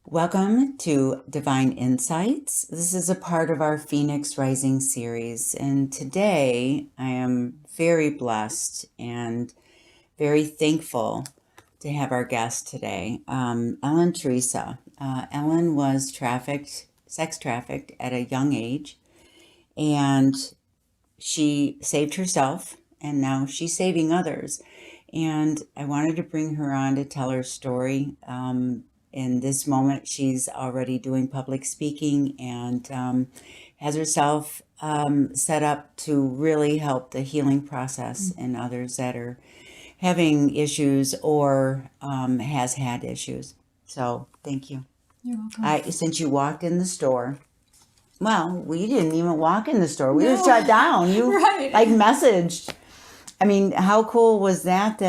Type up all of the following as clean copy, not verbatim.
Welcome to Divine Insights. This is a part of our Phoenix Rising series, and today I am very blessed and very thankful to have our guest today, Theresa. Ellen was sex trafficked at a young age, and she saved herself, and now she's saving others. And I wanted to bring her on to tell her story. In this moment, she's already doing public speaking and has herself set up to really help the healing process in others that are having issues or has had issues. So thank you. You're welcome. Since you walked in the store, well, we didn't even walk in the store. We were shut down. You Right. messaged. I mean, how cool was that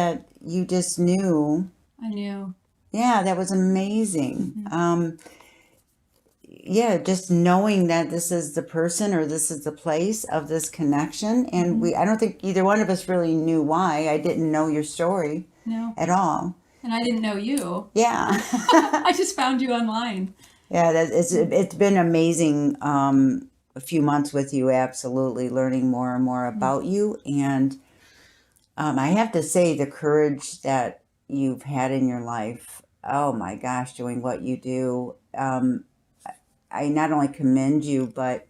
you just knew? I knew. Yeah, that was amazing. Yeah, just knowing that this is the person or this is the place of this connection. And I don't think either one of us really knew why. I didn't know your story No. at all. And I didn't know you. Yeah. I just found you online. Yeah, it's been amazing a few months with you, absolutely learning more and more about you. And I have to say the courage that you've had in your life, oh my gosh, doing what you do. I not only commend you, but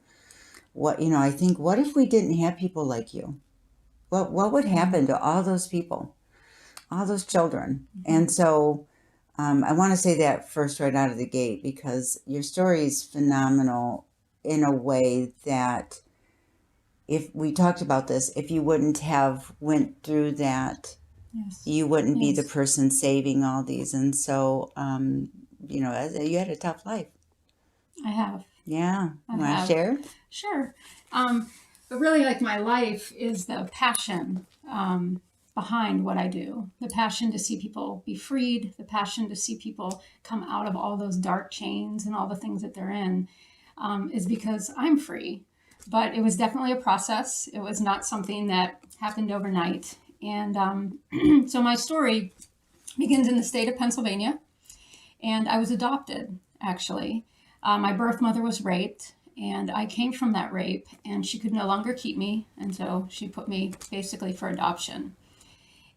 I think, what if we didn't have people like you? What would happen to all those people, all those children? And so I want to say that first right out of the gate, because your story is phenomenal in a way that if we talked about this, if you wouldn't have went through that, Yes. you wouldn't be the Yes. person saving all these. And so, you had a tough life. I have. Yeah. I Want to have. share? Sure. But really, like, my life is the passion behind what I do. The passion to see people be freed, the passion to see people come out of all those dark chains and all the things that they're in, is because I'm free. But it was definitely a process. It was not something that happened overnight. And so my story begins in the state of Pennsylvania, and I was adopted, actually. My birth mother was raped, and I came from that rape, and she could no longer keep me, and so she put me basically for adoption.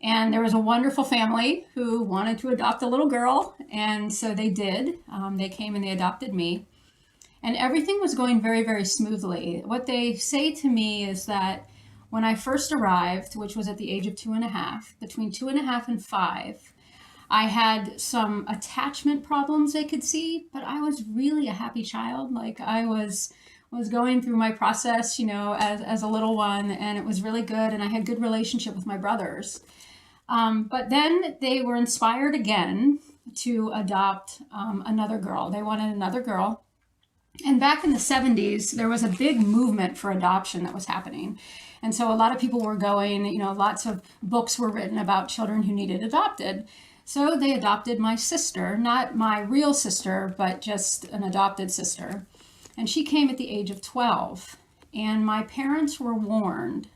And there was a wonderful family who wanted to adopt a little girl, and so they did. They came and they adopted me, and everything was going very, very smoothly. What they say to me is that when I first arrived, which was at the age of 2.5, between 2.5 and 5, I had some attachment problems they could see, but I was really a happy child. Like, I was going through my process, as a little one, and it was really good, and I had good relationship with my brothers. But then they were inspired again to adopt another girl. They wanted another girl. And back in the 70s, there was a big movement for adoption that was happening. And so a lot of people were going, lots of books were written about children who needed adopted. So they adopted my sister, not my real sister, but just an adopted sister. And she came at the age of 12. And my parents were warned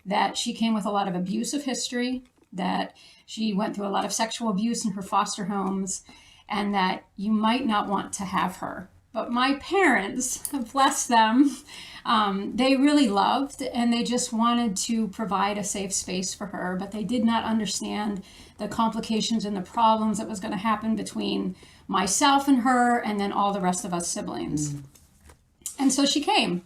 that she came with a lot of abusive history, that she went through a lot of sexual abuse in her foster homes, and that you might not want to have her. But my parents, bless them, they really loved, and they just wanted to provide a safe space for her, but they did not understand the complications and the problems that was going to happen between myself and her, and then all the rest of us siblings. And so she came,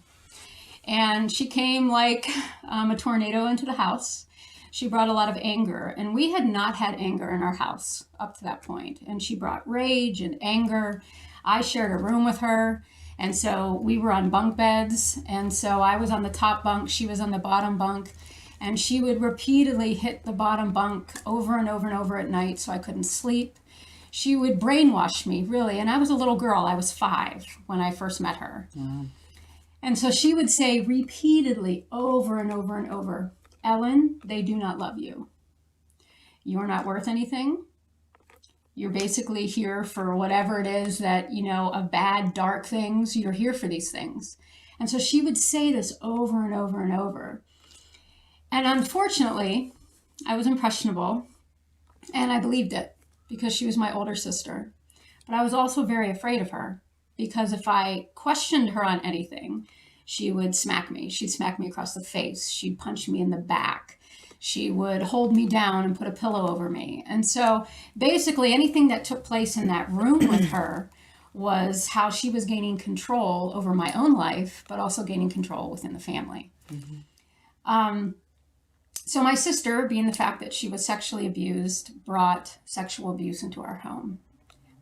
and she came like a tornado into the house. She brought a lot of anger, and we had not had anger in our house up to that point. And she brought rage and anger. I shared a room with her, and so we were on bunk beds, and so I was on the top bunk, she was on the bottom bunk, and she would repeatedly hit the bottom bunk over and over and over at night so I couldn't sleep. She would brainwash me, really, and I was a little girl. I was 5 when I first met her. And so she would say repeatedly, over and over and over, "Ellen, they do not love you. You're not worth anything. You're basically here for whatever it is that, of bad, dark things. You're here for these things." And so she would say this over and over and over. And unfortunately, I was impressionable, and I believed it because she was my older sister. But I was also very afraid of her because if I questioned her on anything, she would smack me. She'd smack me across the face. She'd punch me in the back. She would hold me down and put a pillow over me. And so basically, anything that took place in that room with her was how she was gaining control over my own life, but also gaining control within the family. Mm-hmm. So my sister, being the fact that she was sexually abused, brought sexual abuse into our home.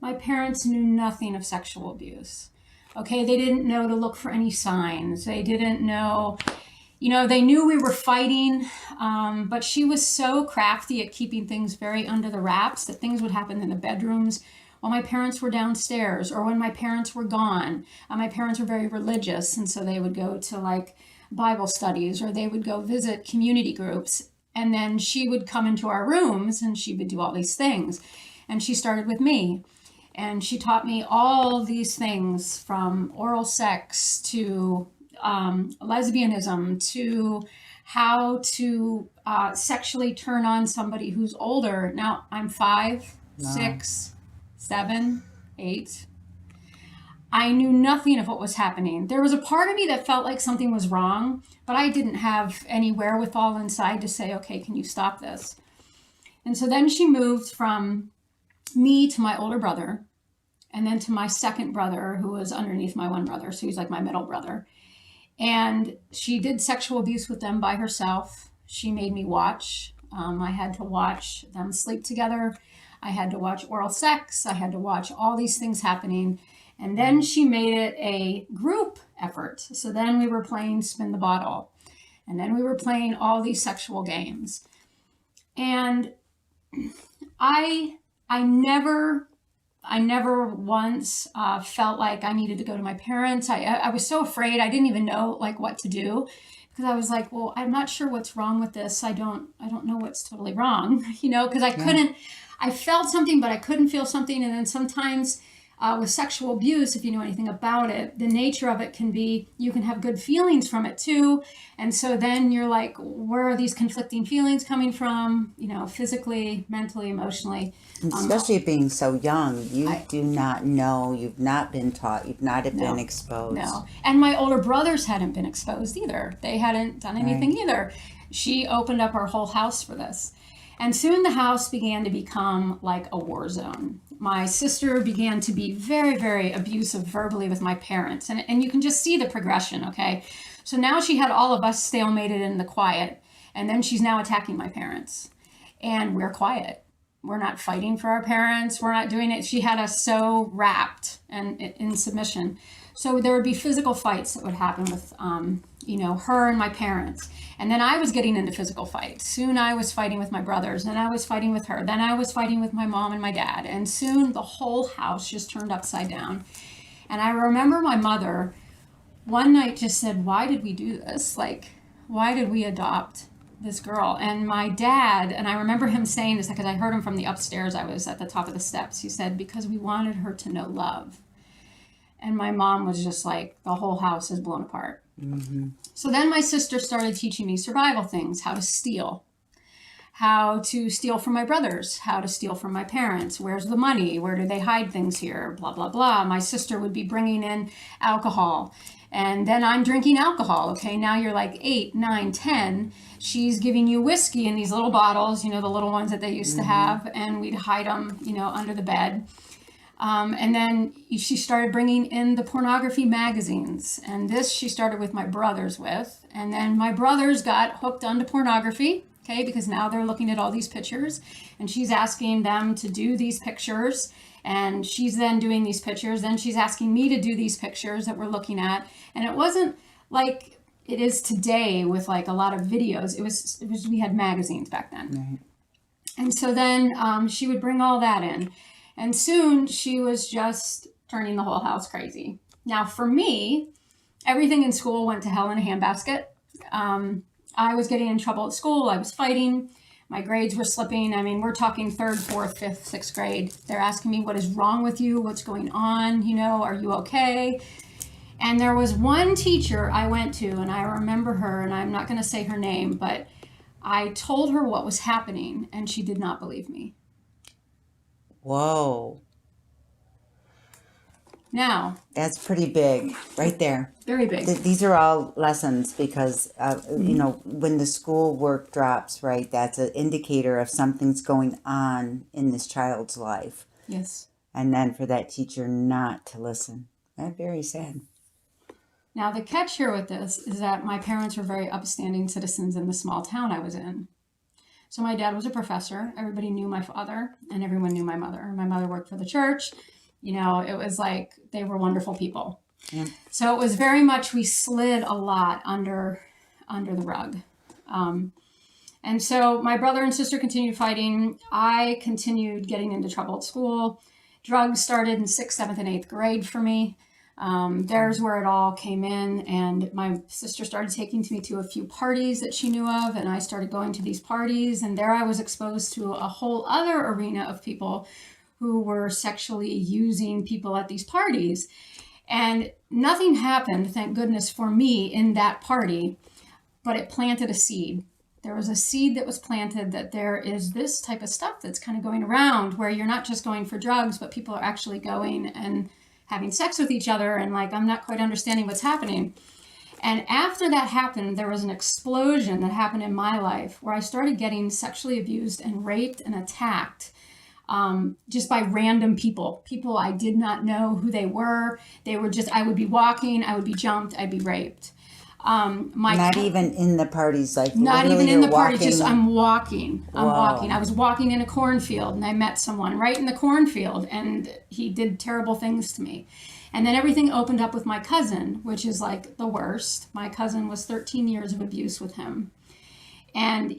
My parents knew nothing of sexual abuse. Okay, they didn't know to look for any signs. They didn't know, they knew we were fighting, but she was so crafty at keeping things very under the wraps that things would happen in the bedrooms while my parents were downstairs or when my parents were gone. My parents were very religious, and so they would go to like Bible studies or they would go visit community groups. And then she would come into our rooms and she would do all these things. And she started with me. And she taught me all these things from oral sex to lesbianism to how to sexually turn on somebody who's older. Now I'm 5, Wow. 6, 7, 8. I knew nothing of what was happening. There was a part of me that felt like something was wrong, but I didn't have any wherewithal inside to say, okay, can you stop this? And so then she moved from me to my older brother, and then to my second brother, who was underneath my one brother. So he's like my middle brother. And she did sexual abuse with them by herself. She made me watch. I had to watch them sleep together. I had to watch oral sex. I had to watch all these things happening. And then she made it a group effort. So then we were playing spin the bottle. And then we were playing all these sexual games. And I never once felt like I needed to go to my parents. I was so afraid. I didn't even know like what to do because I was like, well, I'm not sure what's wrong with this. I don't know what's totally wrong, because I felt something, but I couldn't feel something. And then sometimes with sexual abuse, if you know anything about it, the nature of it can be, you can have good feelings from it too. And so then you're like, where are these conflicting feelings coming from? Physically, mentally, emotionally. Especially being so young, you do not know, you've not been taught, you've not been exposed. No. And my older brothers hadn't been exposed either. They hadn't done anything either. She opened up our whole house for this. And soon the house began to become like a war zone. My sister began to be very, very abusive verbally with my parents. And you can just see the progression, okay? So now she had all of us stalemated in the quiet. And then she's now attacking my parents. And we're quiet. We're not fighting for our parents. We're not doing it. She had us so wrapped and in submission. So there would be physical fights that would happen with, her and my parents. And then I was getting into physical fights. Soon I was fighting with my brothers. Then I was fighting with her. Then I was fighting with my mom and my dad. And soon the whole house just turned upside down. And I remember my mother one night just said, why did we do this? Like, why did we adopt this girl? And my dad, and I remember him saying this because I heard him from the upstairs. I was at the top of the steps. He said, because we wanted her to know love. And my mom was just like, the whole house is blown apart. Mm-hmm. So then my sister started teaching me survival things, how to steal from my brothers, how to steal from my parents. Where's the money? Where do they hide things here? Blah, blah, blah. My sister would be bringing in alcohol. And then I'm drinking alcohol. Okay, now you're like 8, 9, 10. She's giving you whiskey in these little bottles, the little ones that they used to have. And we'd hide them, under the bed. And then she started bringing in the pornography magazines. And this she started with my brothers with. And then my brothers got hooked onto pornography, okay, because now they're looking at all these pictures. And she's asking them to do these pictures. And she's then doing these pictures. Then she's asking me to do these pictures that we're looking at. And it wasn't like it is today with like a lot of videos. It was we had magazines back then. Right. And so then she would bring all that in. And soon she was just turning the whole house crazy. Now for me, everything in school went to hell in a handbasket. I was getting in trouble at school. I was fighting. My grades were slipping. I mean, we're talking 3rd, 4th, 5th, 6th grade. They're asking me, what is wrong with you? What's going on? Are you okay? And there was one teacher I went to, and I remember her, and I'm not going to say her name, but I told her what was happening, and she did not believe me. Whoa. Now, That's pretty big right there. very big. These are all lessons because, Mm-hmm. when the school work drops, right, that's an indicator of something's going on in this child's life. Yes. And then for that teacher not to listen. That's very sad. Now, the catch here with this is that my parents were very upstanding citizens in the small town I was in. So my dad was a professor. Everybody knew my father, and everyone knew my mother. My mother worked for the church. It was like they were wonderful people. Yeah. So it was very much, we slid a lot under the rug. And so my brother and sister continued fighting. I continued getting into trouble at school. Drugs started in 6th, 7th, and 8th grade for me. There's where it all came in, and my sister started taking me to a few parties that she knew of, and I started going to these parties, and there I was exposed to a whole other arena of people who were sexually using people at these parties. And nothing happened, thank goodness, for me in that party, but it planted a seed. There was a seed that was planted that there is this type of stuff that's kind of going around where you're not just going for drugs, but people are actually going and having sex with each other, and like, I'm not quite understanding what's happening. And after that happened, there was an explosion that happened in my life where I started getting sexually abused and raped and attacked just by random people I did not know who they were. They were just, I would be walking, I would be jumped, I'd be raped. Not even in the parties, like Not literally even in you're the party, walking. just I'm walking. Wow. I was walking in a cornfield and I met someone right in the cornfield and he did terrible things to me. And then everything opened up with my cousin, which is like the worst. My cousin was 13 years of abuse with him. And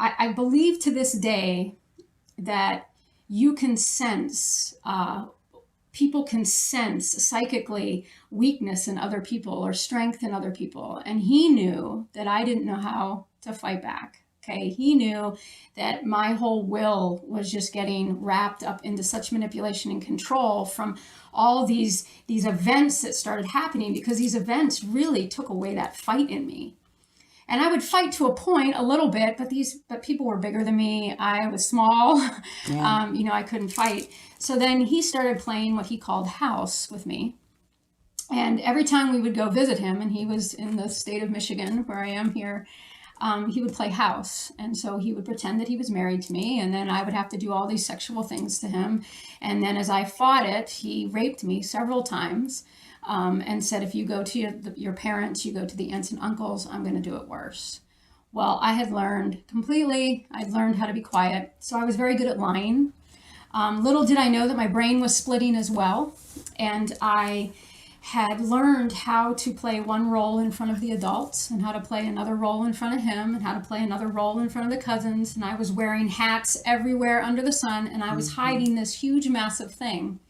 I believe to this day that you can sense, people can sense psychically weakness in other people or strength in other people. And he knew that I didn't know how to fight back. Okay. He knew that my whole will was just getting wrapped up into such manipulation and control from all these events that started happening, because these events really took away that fight in me. And I would fight to a point a little bit, but people were bigger than me. I was small. Yeah. I couldn't fight. So then he started playing what he called house with me. And every time we would go visit him, and he was in the state of Michigan, where I am here, he would play house. And so he would pretend that he was married to me, and then I would have to do all these sexual things to him. And then as I fought it, he raped me several times. And said, if you go to your parents, you go to the aunts and uncles, I'm going to do it worse. Well, I had learned completely. I'd learned how to be quiet. So I was very good at lying. Little did I know that my brain was splitting as well. And I had learned how to play one role in front of the adults and how to play another role in front of him and how to play another role in front of the cousins. And I was wearing hats everywhere under the sun, and I was hiding this huge, massive thing.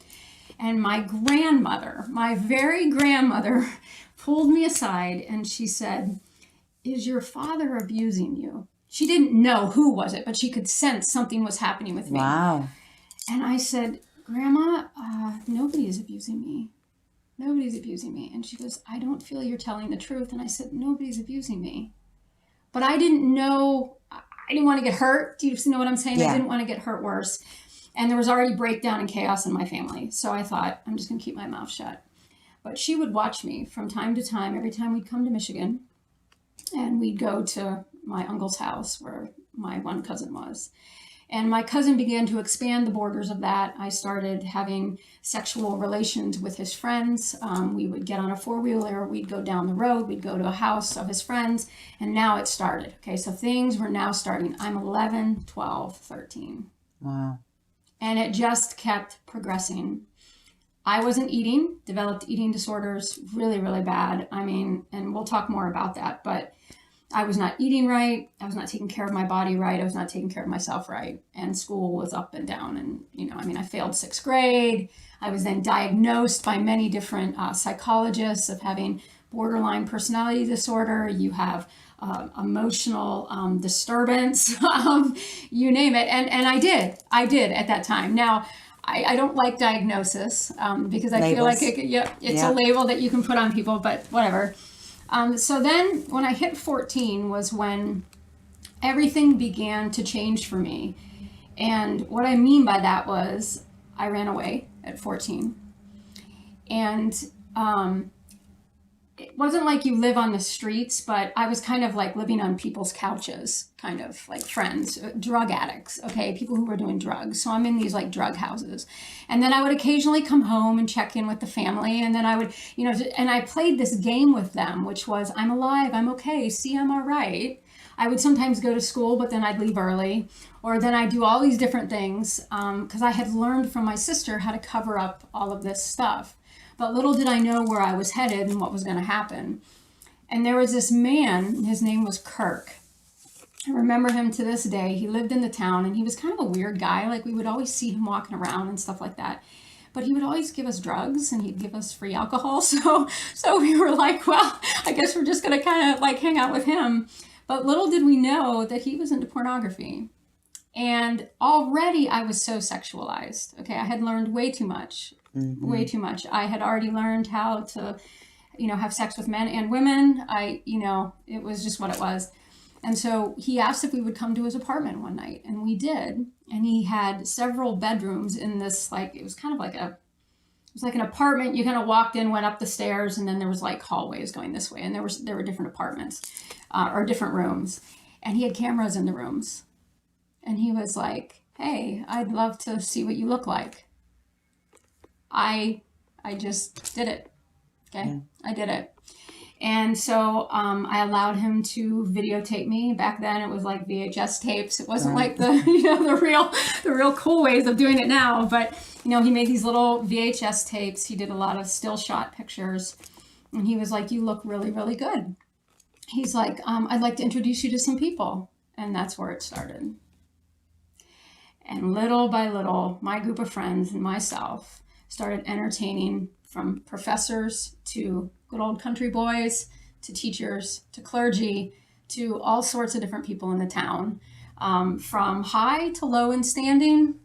And my grandmother, my very grandmother, pulled me aside and she said, "Is your father abusing you?" She didn't know who was it, but she could sense something was happening with me. Wow. And I said, "Grandma, nobody is abusing me. Nobody's abusing me." And she goes, "I don't feel you're telling the truth." And I said, "Nobody's abusing me." But I didn't know, I didn't want to get hurt. Do you know what I'm saying? Yeah. I didn't want to get hurt worse. And there was already breakdown and chaos in my family. So I thought, I'm just going to keep my mouth shut. But she would watch me from time to time, every time we'd come to Michigan. And we'd go to my uncle's house where my one cousin was. And my cousin began to expand the borders of that. I started having sexual relations with his friends. We would get on a four-wheeler, we'd go down the road, we'd go to a house of his friends. And now it started. Okay, so things were now starting. I'm 11, 12, 13. Wow. And it just kept progressing. I wasn't eating, developed eating disorders really, really bad. I mean, and we'll talk more about that, but I was not eating right. I was not taking care of my body right. I was not taking care of myself right. And school was up and down. And, I failed 6th grade. I was then diagnosed by many different psychologists of having borderline personality disorder. You have emotional disturbance, you name it. And I did at that time. Now, I don't like diagnosis because I feel like it's a label that you can put on people, but whatever. So then when I hit 14 was when everything began to change for me. And what I mean by that was I ran away at 14. And it wasn't like you live on the streets, but I was kind of like living on people's couches, kind of like friends, drug addicts, okay, people who were doing drugs. So I'm in these like drug houses. And then I would occasionally come home and check in with the family. And then I would, and I played this game with them, which was, I'm alive, I'm okay, see, I'm all right. I would sometimes go to school, but then I'd leave early. Or then I'd do all these different things because I had learned from my sister how to cover up all of this stuff. But little did I know where I was headed and what was going to happen. And there was this man, his name was Kirk. I remember him to this day. He lived in the town and he was kind of a weird guy. Like we would always see him walking around and stuff like that. But he would always give us drugs and he'd give us free alcohol. So we were like, well, I guess we're just going to kind of like hang out with him. But little did we know that he was into pornography. And already I was so sexualized. Okay, I had learned way too much. Way too much. I had already learned how to, have sex with men and women. It was just what it was. And so he asked if we would come to his apartment one night, and we did. And he had several bedrooms in this, like, it was kind of like it was like an apartment. You kind of walked in, went up the stairs, and then there was like hallways going this way. And there were different apartments or different rooms. And he had cameras in the rooms. And he was like, hey, I'd love to see what you look like. I just did it. Okay. Yeah. I did it. And so I allowed him to videotape me. Back then it was like VHS tapes. It wasn't like the the real cool ways of doing it now. But he made these little VHS tapes. He did a lot of still shot pictures. And he was like, you look really, really good. He's like, I'd like to introduce you to some people. And that's where it started. And little by little, my group of friends and myself started entertaining, from professors to good old country boys to teachers to clergy to all sorts of different people in the town, from high to low in standing.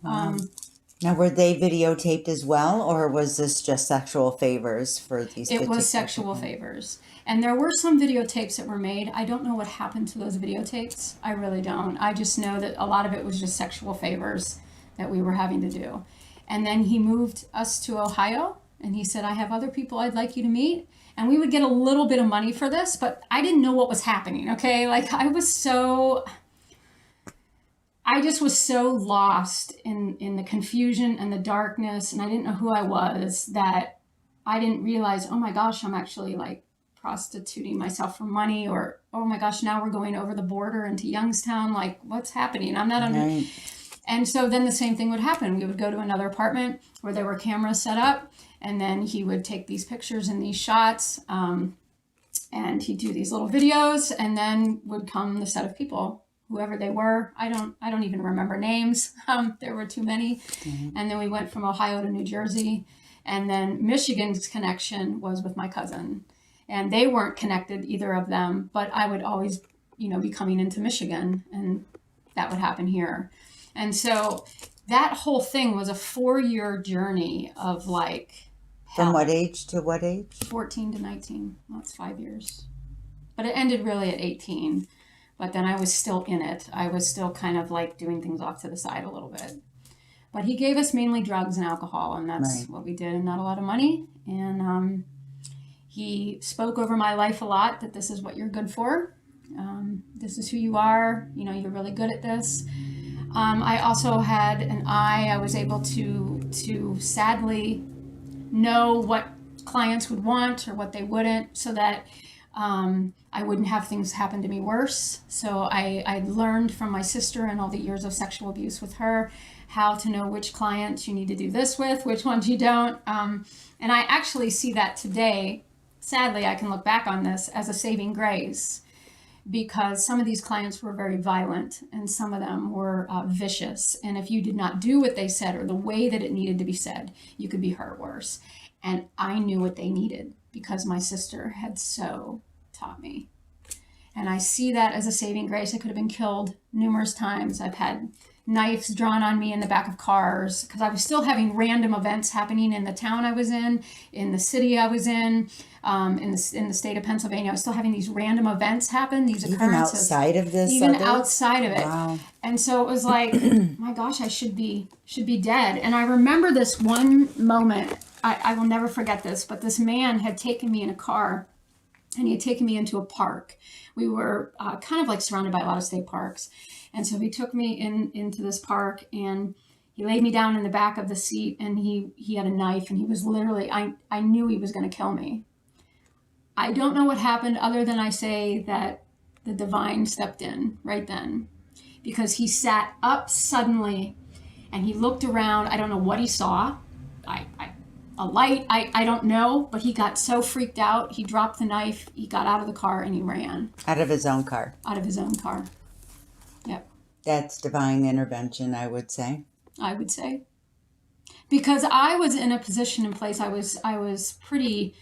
Now, were they videotaped as well, or was this just sexual favors for these? It was sexual favors. And there were some videotapes that were made. I don't know what happened to those videotapes. I really don't. I just know that a lot of it was just sexual favors that we were having to do. And then he moved us to Ohio, and he said, I have other people I'd like you to meet. And we would get a little bit of money for this, but I didn't know what was happening, okay? Like I just was so lost in the confusion and the darkness, and I didn't know who I was, that I didn't realize, oh my gosh, I'm actually like prostituting myself for money, or, oh my gosh, now we're going over the border into Youngstown. Like what's happening? I'm not under... Right. And so then the same thing would happen. We would go to another apartment where there were cameras set up, and then he would take these pictures and these shots, and he'd do these little videos, and then would come the set of people, whoever they were. I don't even remember names. There were too many. Mm-hmm. And then we went from Ohio to New Jersey, and then Michigan's connection was with my cousin, and they weren't connected, either of them, but I would always, be coming into Michigan, and that would happen here. And so that whole thing was a 4-year journey of like hell. From what age to what age? 14 to 19. That's 5 years. But it ended really at 18. But then I was still in it. I was still kind of like doing things off to the side a little bit. But he gave us mainly drugs and alcohol, and that's right. What we did, and not a lot of money. And he spoke over my life a lot, that this is what you're good for. This is who you are. You're really good at this. I also had an eye. I was able to sadly know what clients would want or what they wouldn't, so that I wouldn't have things happen to me worse. So I learned from my sister and all the years of sexual abuse with her how to know which clients you need to do this with, which ones you don't. And I actually see that today. Sadly, I can look back on this as a saving grace, because some of these clients were very violent, and some of them were vicious. And if you did not do what they said or the way that it needed to be said, you could be hurt worse. And I knew what they needed because my sister had so taught me. And I see that as a saving grace. I could have been killed numerous times. I've had knives drawn on me in the back of cars because I was still having random events happening in the town I was in the city I was in the state of Pennsylvania. I was still having these random events happen, these occurrences. Even outside of this? Even outside of it. Wow. And so it was like, my gosh, I should be dead. And I remember this one moment I will never forget this, but this man had taken me in a car and he had taken me into a park. We were kind of like surrounded by a lot of state parks. And so he took me into this park and he laid me down in the back of the seat and he had a knife and he was literally, I knew he was going to kill me. I don't know what happened other than I say that the divine stepped in right then, because he sat up suddenly and he looked around. I don't know what he saw. A light, I don't know, but he got so freaked out. He dropped the knife, he got out of the car and he ran. Out of his own car. Out of his own car. Yep. That's divine intervention, I would say. I would say. Because I was in a position and place, I was pretty,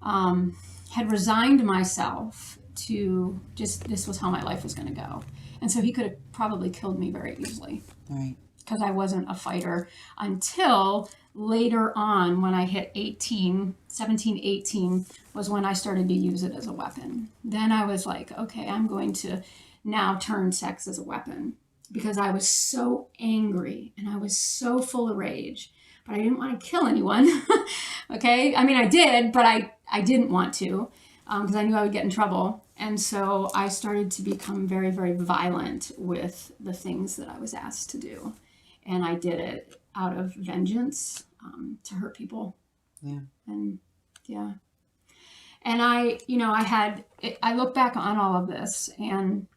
had resigned myself to just, this was how my life was going to go. And so he could have probably killed me very easily. Right. Because I wasn't a fighter until later on when I hit 18, 17, 18 was when I started to use it as a weapon. Then I was like, okay, I'm going to now turn sex as a weapon, because I was so angry and I was so full of rage, but I didn't want to kill anyone. Okay. I mean, I did, but I didn't want to, because I knew I would get in trouble. And so I started to become very, very violent with the things that I was asked to do. And I did it out of vengeance, to hurt people. Yeah. And yeah. And I look back on all of this and,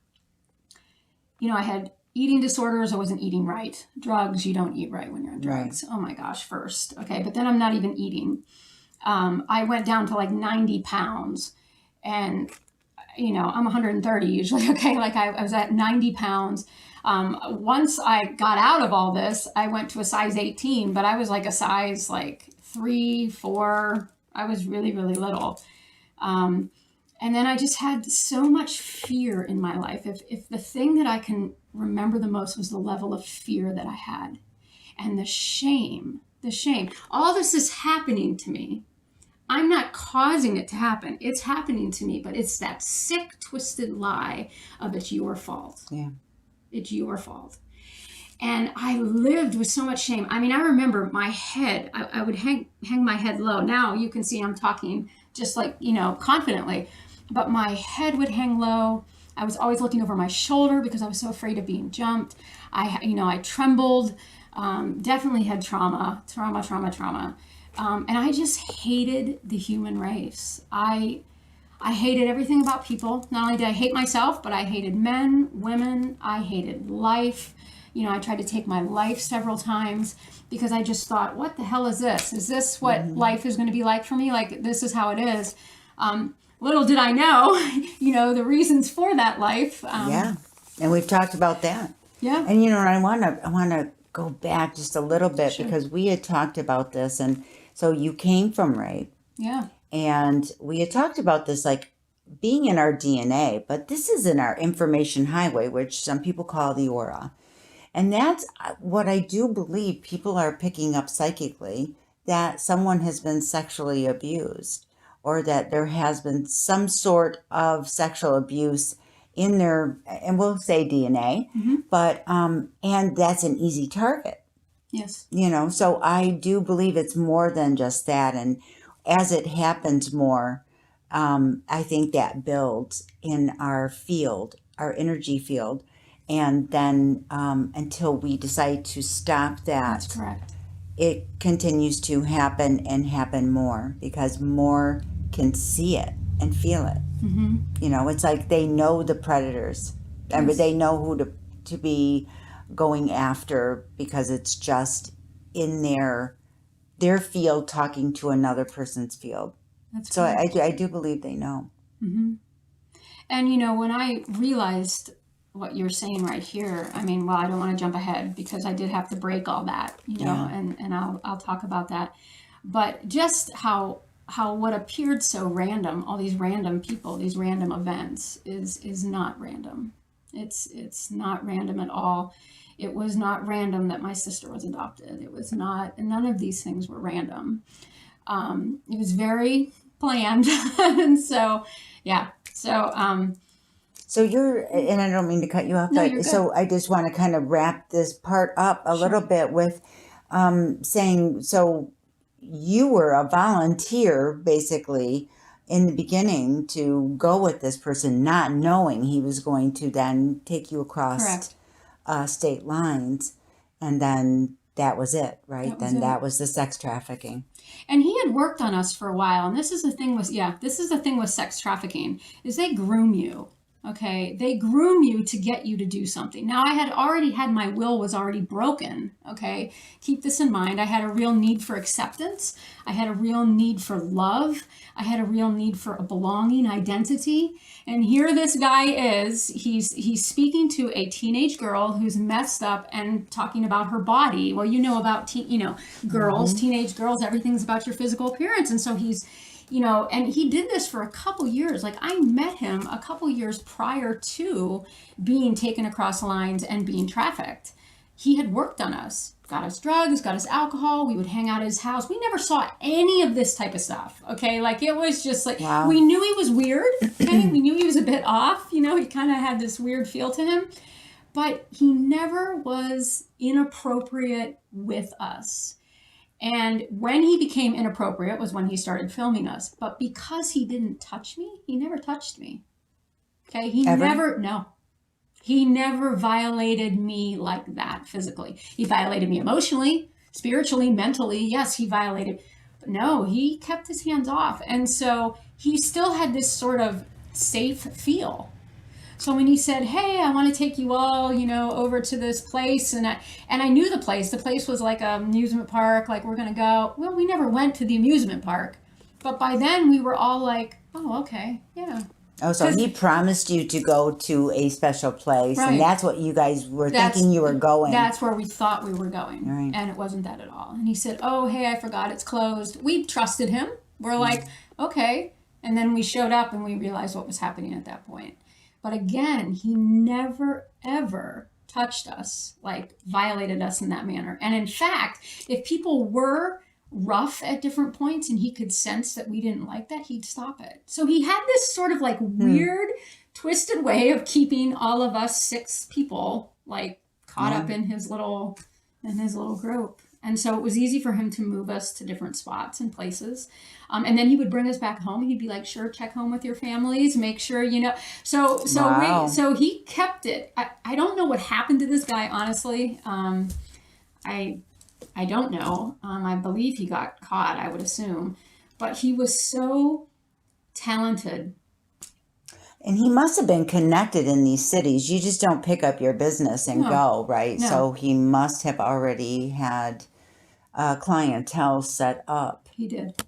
I had eating disorders. I wasn't eating right. Drugs, you don't eat right when you're on drugs. Right. Oh my gosh, first. Okay. But then I'm not even eating. I went down to like 90 pounds and, I'm 130 usually. Okay. Like I was at 90 pounds. Once I got out of all this, I went to a size 18, but I was like a size like 3, 4. I was really, really little. And then I just had so much fear in my life. If the thing that I can remember the most was the level of fear that I had and the shame, all this is happening to me. I'm not causing it to happen. It's happening to me, but it's that sick, twisted lie of it's your fault. Yeah. It's your fault. And I lived with so much shame. I mean, I remember my head, I would hang my head low. Now you can see I'm talking just like, confidently, but my head would hang low. I was always looking over my shoulder because I was so afraid of being jumped. I trembled, definitely had trauma. And I just hated the human race. I hated everything about people. Not only did I hate myself, but I hated men, women. I hated life. I tried to take my life several times because I just thought, what the hell is this? Is this what life is going to be like for me? Like, this is how it is. Little did I know, the reasons for that life. Yeah. And we've talked about that. Yeah. And, I want to go back just a little bit because we had talked about this. And so you came from rape. Yeah. And we had talked about this, like being in our DNA, but this is in our information highway, which some people call the aura. And that's what I do believe people are picking up psychically, that someone has been sexually abused or that there has been some sort of sexual abuse in their, and we'll say DNA, but, and that's an easy target. Yes. So I do believe it's more than just that. And as it happens more, I think that builds in our field, our energy field. And then until we decide to stop that, that's correct. It continues to happen and happen more because more can see it and feel it. It's like they know the predators. And they know who to be going after because it's just in their field talking to another person's field. That's so I do believe they know. And, when I realized what you're saying right here, I mean, well, I don't want to jump ahead because I did have to break all that, and I'll talk about that. But just how what appeared so random, all these random people, these random events is not random. It's not random at all. It was not random that my sister was adopted. It was not, and none of these things were random. It was very planned. And so, yeah. So you're, and I don't mean to cut you off, but so I just want to kind of wrap this part up a little bit with saying, so you were a volunteer basically in the beginning to go with this person, not knowing he was going to then take you across Correct. state lines. And then that was it, right? That was Then it. that was the sex trafficking. And he had worked on us for a while. And this is the thing with, yeah, this is the thing with sex trafficking is they groom you. Okay. They groom you to get you to do something. Now I had already had, my will was already broken. Okay. Keep this in mind. I had a real need for acceptance. I had a real need for love. I had a real need for a belonging identity. And here this guy is, he's speaking to a teenage girl who's messed up and talking about her body. Well, you know about girls, teenage girls, everything's about your physical appearance. And so he's, and he did this for a couple years. Like I met him a couple years prior to being taken across lines and being trafficked. He had worked on us, got us drugs, got us alcohol. We would hang out at his house. We never saw any of this type of stuff. Okay. Like it was just like, Wow. we knew he was weird. Okay. We knew he was a bit off. He kind of had this weird feel to him, but he never was inappropriate with us. And when he became inappropriate was when he started filming us. But because he didn't touch me, he never touched me. Okay. He never violated me like that physically. He violated me emotionally, spiritually, mentally. Yes, he violated. But no, he kept his hands off. And so he still had this sort of safe feel. So when he said, "Hey, I want to take you all, over to this place," and I knew the place. The place was like an amusement park. Like we're gonna go. Well, we never went to the amusement park, but by then we were all like, "Oh, okay, yeah." Oh, so he promised you to go to a special place, Right. and that's what you guys were thinking you were going. That's where we thought we were going, Right. and it wasn't that at all. And he said, "Oh, hey, I forgot it's closed." We trusted him. We're like, "Okay," and then we showed up and we realized what was happening at that point. But again, he never, ever touched us, like violated us in that manner. And in fact, if people were rough at different points and he could sense that we didn't like that, he'd stop it. So he had this sort of like weird, twisted way of keeping all of us 6 people like caught up in his little group. And so it was easy for him to move us to different spots and places. And then he would bring us back home. He'd be like, "Sure, check home with your families, make sure, So Wow. so he kept it. I don't know what happened to this guy, honestly. I don't know. I believe he got caught, I would assume. But he was so talented. And he must have been connected in these cities. You just don't pick up your business and No. go, right? No. So he must have already had clientele set up. He did.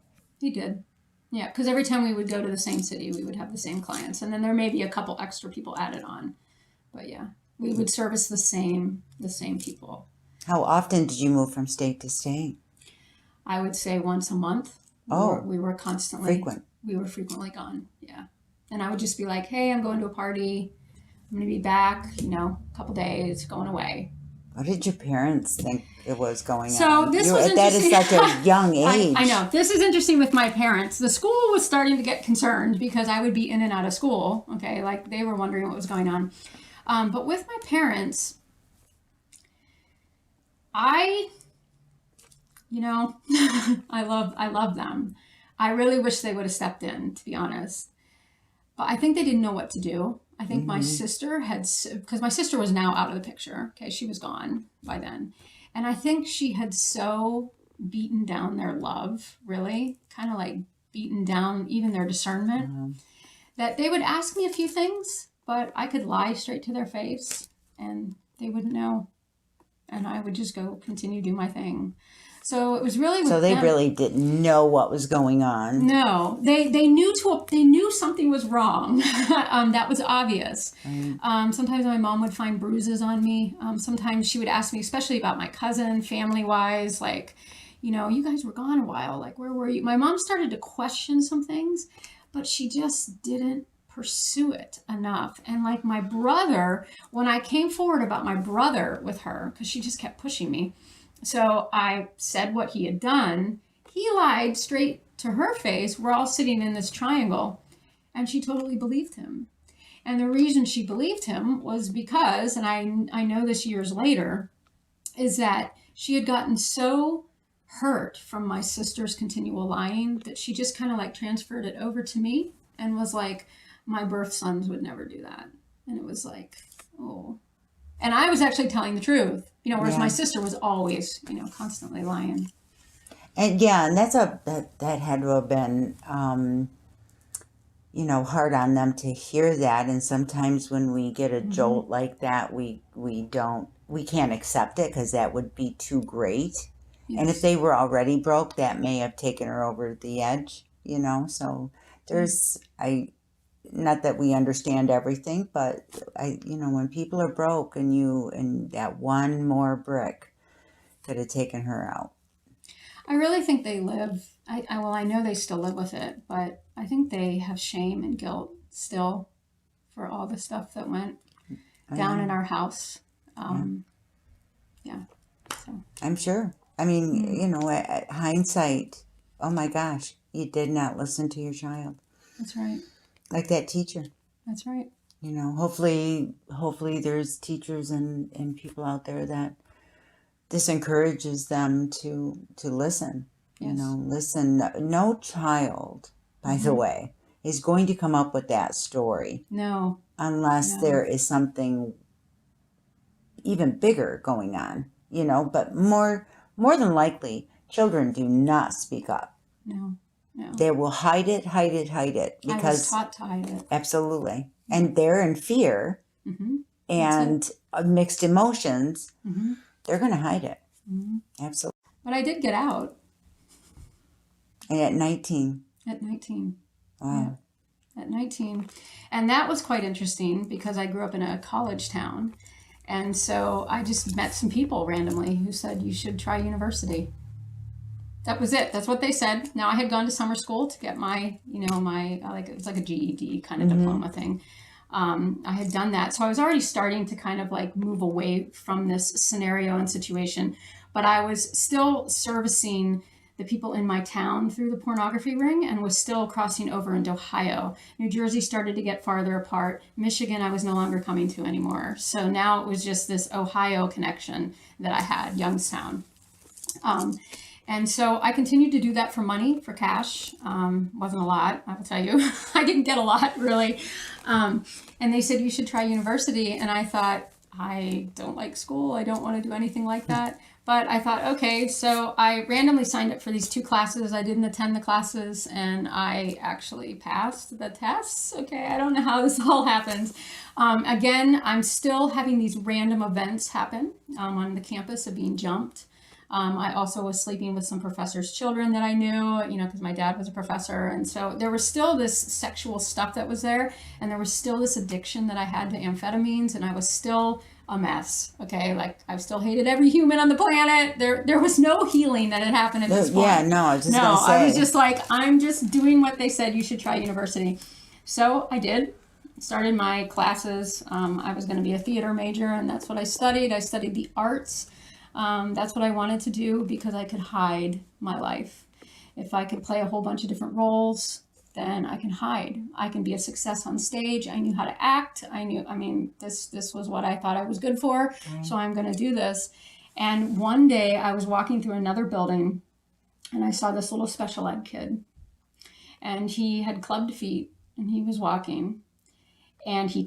Yeah, because every time we would go to the same city, we would have the same clients. And then there may be a couple extra people added on. But yeah, we would service the same people. How often did you move from state to state? I would say once a month. We were constantly frequent. We were frequently gone. Yeah. And I would just be like, "Hey, I'm going to a party. I'm going to be back, a couple days, going away." What did your parents think it was going So on? this was that is interesting. such a young age. I know. This is interesting with my parents. The school was starting to get concerned because I would be in and out of school. Okay. Like they were wondering what was going on. But with my parents, I love them. I really wish they would have stepped in, to be honest. But I think they didn't know what to do. I think my sister because my sister was now out of the picture. Okay, she was gone by then. And I think she had so beaten down their love, really, kind of like beaten down even their discernment, that they would ask me a few things, but I could lie straight to their face and they wouldn't know. And I would just go continue to do my thing. So it was really So they really didn't know what was going on. No, they knew something was wrong. That was obvious. Right. Sometimes my mom would find bruises on me. Sometimes she would ask me, especially about my cousin, family wise, like, you guys were gone a while. Like, where were you? My mom started to question some things, but she just didn't pursue it enough. And like my brother, when I came forward about my brother with her, because she just kept pushing me. So I said what he had done. He lied straight to her face. We're all sitting in this triangle. And she totally believed him. And the reason she believed him was because, and I know this years later, is that she had gotten so hurt from my sister's continual lying that she just kind of like transferred it over to me and was like, my birth sons would never do that. And it was like, oh. And I was actually telling the truth, whereas my sister was always, constantly lying. And yeah, and that had to have been, hard on them to hear that. And sometimes when we get a jolt like that, we can't accept it because that would be too great. Yes. And if they were already broke, that may have taken her over the edge, so there's, not that we understand everything, but when people are broke and that one more brick could have taken her out. I really think they live, I know they still live with it, but I think they have shame and guilt still for all the stuff that went down in our house. Yeah. So I'm sure. I mean, at hindsight, oh my gosh, you did not listen to your child. That's right. Like that teacher. That's right. Hopefully there's teachers and people out there that this encourages them to listen. Yes. Listen. No child, by the way, is going to come up with that story. No. Unless there is something even bigger going on, but more than likely, children do not speak up. No. They will hide it because I was taught to hide it. Absolutely. And they're in fear and mixed emotions. They're going to hide it. Absolutely. But I did get out. And at 19. At 19. Wow. Yeah. At 19. And that was quite interesting because I grew up in a college town. And so I just met some people randomly who said, you should try university. That was it. That's what they said. Now, I had gone to summer school to get my, it's like a GED kind of diploma thing. I had done that. So I was already starting to kind of like move away from this scenario and situation, but I was still servicing the people in my town through the pornography ring and was still crossing over into Ohio. New Jersey started to get farther apart. Michigan, I was no longer coming to anymore. So now it was just this Ohio connection that I had, Youngstown. And so I continued to do that for money, for cash. Wasn't a lot, I will tell you. I didn't get a lot, really. And they said, you should try university. And I thought, I don't like school. I don't want to do anything like that. But I thought, okay, so I randomly signed up for these 2 classes. I didn't attend the classes, and I actually passed the tests. Okay, I don't know how this all happens. Again, I'm still having these random events happen on the campus of being jumped. I also was sleeping with some professors' children that I knew, because my dad was a professor. And so there was still this sexual stuff that was there. And there was still this addiction that I had to amphetamines. And I was still a mess. Okay. Like I still hated every human on the planet. There was no healing that had happened at this point. Yeah, no, I was just going to say. I was just like, I'm just doing what they said. You should try university. So I did. Started my classes. I was going to be a theater major, and that's what I studied. I studied the arts. That's what I wanted to do because I could hide my life. If I could play a whole bunch of different roles, then I can hide. I can be a success on stage. I knew how to act. This was what I thought I was good for. So I'm going to do this. And one day I was walking through another building and I saw this little special ed kid, and he had clubbed feet and he was walking. And he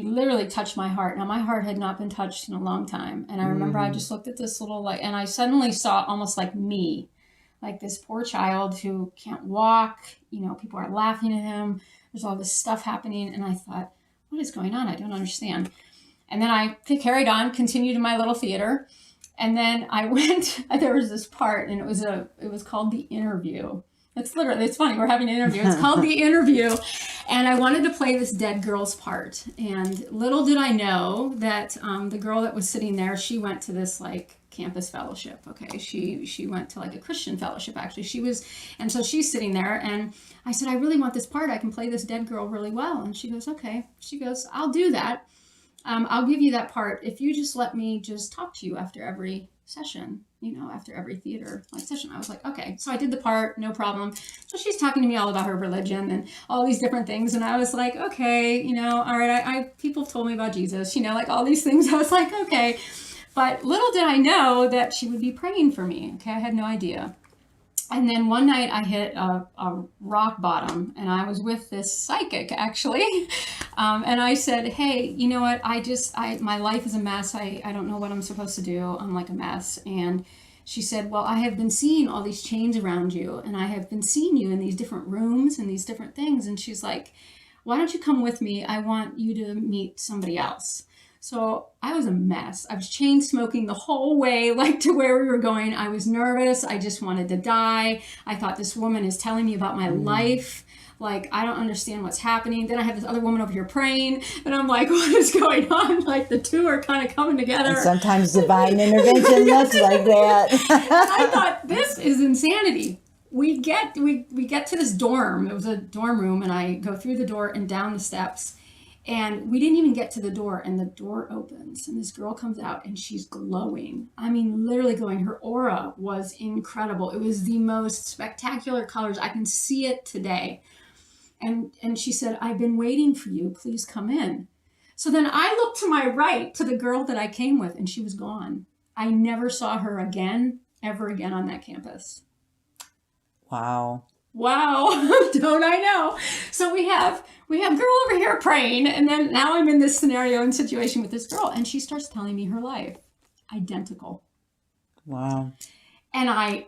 literally touched my heart. Now, my heart had not been touched in a long time. And I remember I just looked at this little, and I suddenly saw almost like me, like this poor child who can't walk. People are laughing at him. There's all this stuff happening. And I thought, what is going on? I don't understand. And then I carried on, continued in my little theater. And then I went, there was this part, and it was called The Interview. It's funny, we're having an interview. It's called The Interview. And I wanted to play this dead girl's part. And little did I know that the girl that was sitting there, she went to this like campus fellowship. Okay. She went to like a Christian fellowship, actually. And so she's sitting there, and I said, I really want this part. I can play this dead girl really well. And she goes, okay. She goes, I'll do that. I'll give you that part if you just let me just talk to you after every session, after every theater session. I was like, okay. So I did the part, no problem. So she's talking to me all about her religion and all these different things. And I was like, okay, all right. People told me about Jesus, like all these things. I was like, okay, But little did I know that she would be praying for me. Okay, I had no idea. And then one night I hit a rock bottom, and I was with this psychic actually. And I said, hey, you know what? My life is a mess. I don't know what I'm supposed to do. I'm like a mess. And she said, well, I have been seeing all these chains around you, and I have been seeing you in these different rooms and these different things. And she's like, why don't you come with me? I want you to meet somebody else. So I was a mess. I was chain smoking the whole way, like to where we were going. I was nervous. I just wanted to die. I thought, this woman is telling me about my life. Like, I don't understand what's happening. Then I have this other woman over here praying, and I'm like, what is going on? Like, the two are kind of coming together. And sometimes divine intervention looks like that. I thought, this is insanity. We get to this dorm. It was a dorm room, and I go through the door and down the steps. And we didn't even get to the door, and the door opens, and this girl comes out, and she's glowing. I mean, literally glowing. Her aura was incredible. It was the most spectacular colors. I can see it today. And she said, I've been waiting for you. Please come in. So then I looked to my right to the girl that I came with, and she was gone. I never saw her again, ever again on that campus. Wow. Don't I know? So we have girl over here praying, and then now I'm in this scenario and situation with this girl, and she starts telling me her life. Identical. Wow. And I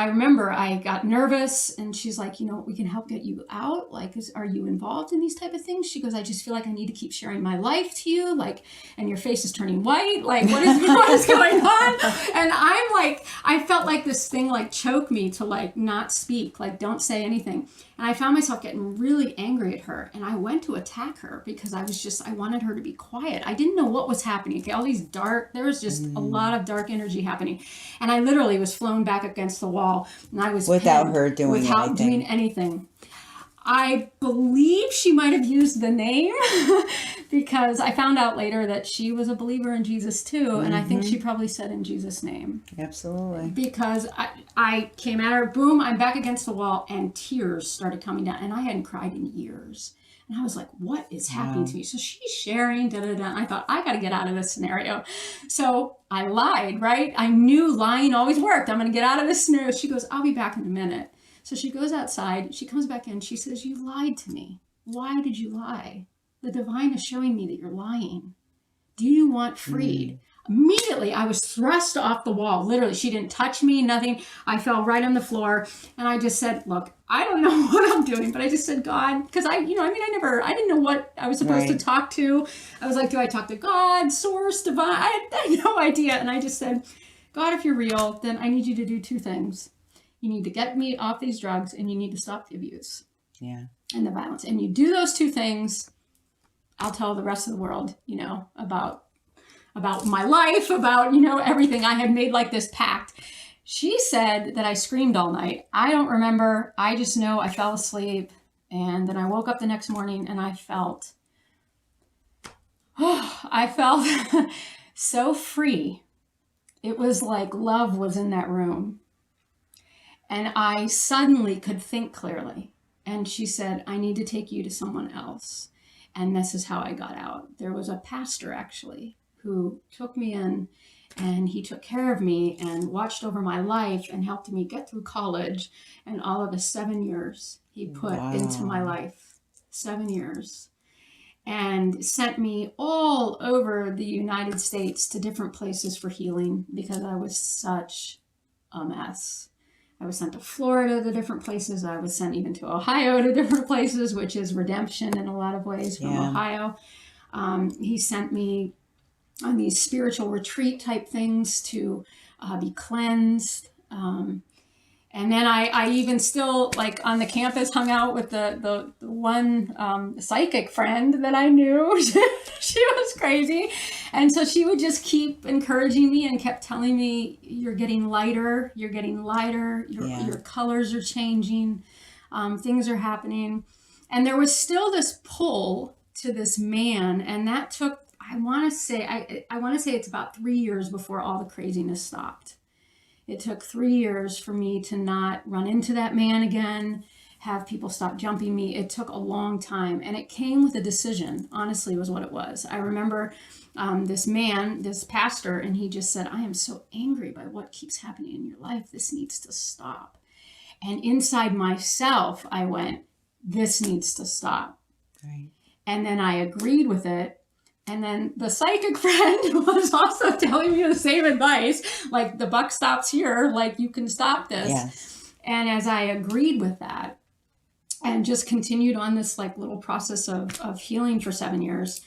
remember I got nervous, and she's like, you know, we can help get you out. Like, are you involved in these type of things? She goes, I just feel like I need to keep sharing my life to you. Like, and your face is turning white. Like, what is going on? And I'm like, I felt like this thing like choke me to like not speak, like don't say anything. And I found myself getting really angry at her. And I went to attack her because I wanted her to be quiet. I didn't know what was happening. Okay, all these there was just a lot of dark energy happening. And I literally was flown back against the wall. And I was without pinned, her doing anything. I believe she might have used the name because I found out later that she was a believer in Jesus too. And I think she probably said in Jesus' name. Absolutely. Because I came at her, boom, I'm back against the wall, and tears started coming down. And I hadn't cried in years. And I was like, what is happening to me? So she's sharing, And I thought, I got to get out of this scenario. So I lied, right? I knew lying always worked. I'm going to get out of this scenario. She goes, I'll be back in a minute. So she goes outside, she comes back in, she says, you lied to me. Why did you lie? The divine is showing me that you're lying. Do you want freed? Immediately, I was thrust off the wall. Literally, she didn't touch me, nothing. I fell right on the floor, and I just said, look, I don't know what I'm doing, but I just said, God, because I didn't know what I was supposed to talk to. I was like, do I talk to God, source, divine? I had no idea. And I just said, God, if you're real, then I need you to do two things. You need to get me off these drugs, and you need to stop the abuse and the violence. And you do those two things, I'll tell the rest of the world, you know, about my life, about, you know, everything. I had made like this pact. She said that I screamed all night. I don't remember. I just know I fell asleep, and then I woke up the next morning, and I felt so free. It was like love was in that room. And I suddenly could think clearly. And she said, I need to take you to someone else. And this is how I got out. There was a pastor, actually, who took me in, and he took care of me and watched over my life and helped me get through college. And all of the 7 years he put into my life, 7 years, and sent me all over the United States to different places for healing because I was such a mess. I was sent to Florida to different places. I was sent even to Ohio to different places, which is redemption in a lot of ways from Ohio. He sent me on these spiritual retreat type things to be cleansed. And then I even still, like, on the campus, hung out with the one psychic friend that I knew. She was crazy. And so she would just keep encouraging me and kept telling me, you're getting lighter, your colors are changing, things are happening. And there was still this pull to this man. And that took, I want to say it's about 3 years before all the craziness stopped. It took 3 years for me to not run into that man again, have people stop jumping me. It took a long time, and it came with a decision, honestly, was what it was. I remember this pastor, and he just said, I am so angry by what keeps happening in your life. This needs to stop. And inside myself, I went, this needs to stop. Right. And then I agreed with it. And then the psychic friend was also telling me the same advice, like the buck stops here, like you can stop this. Yes. And as I agreed with that and just continued on this like little process of healing for 7 years,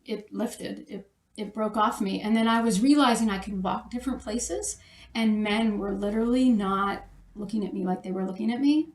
it lifted, it broke off me. And then I was realizing I could walk different places and men were literally not looking at me like they were looking at me.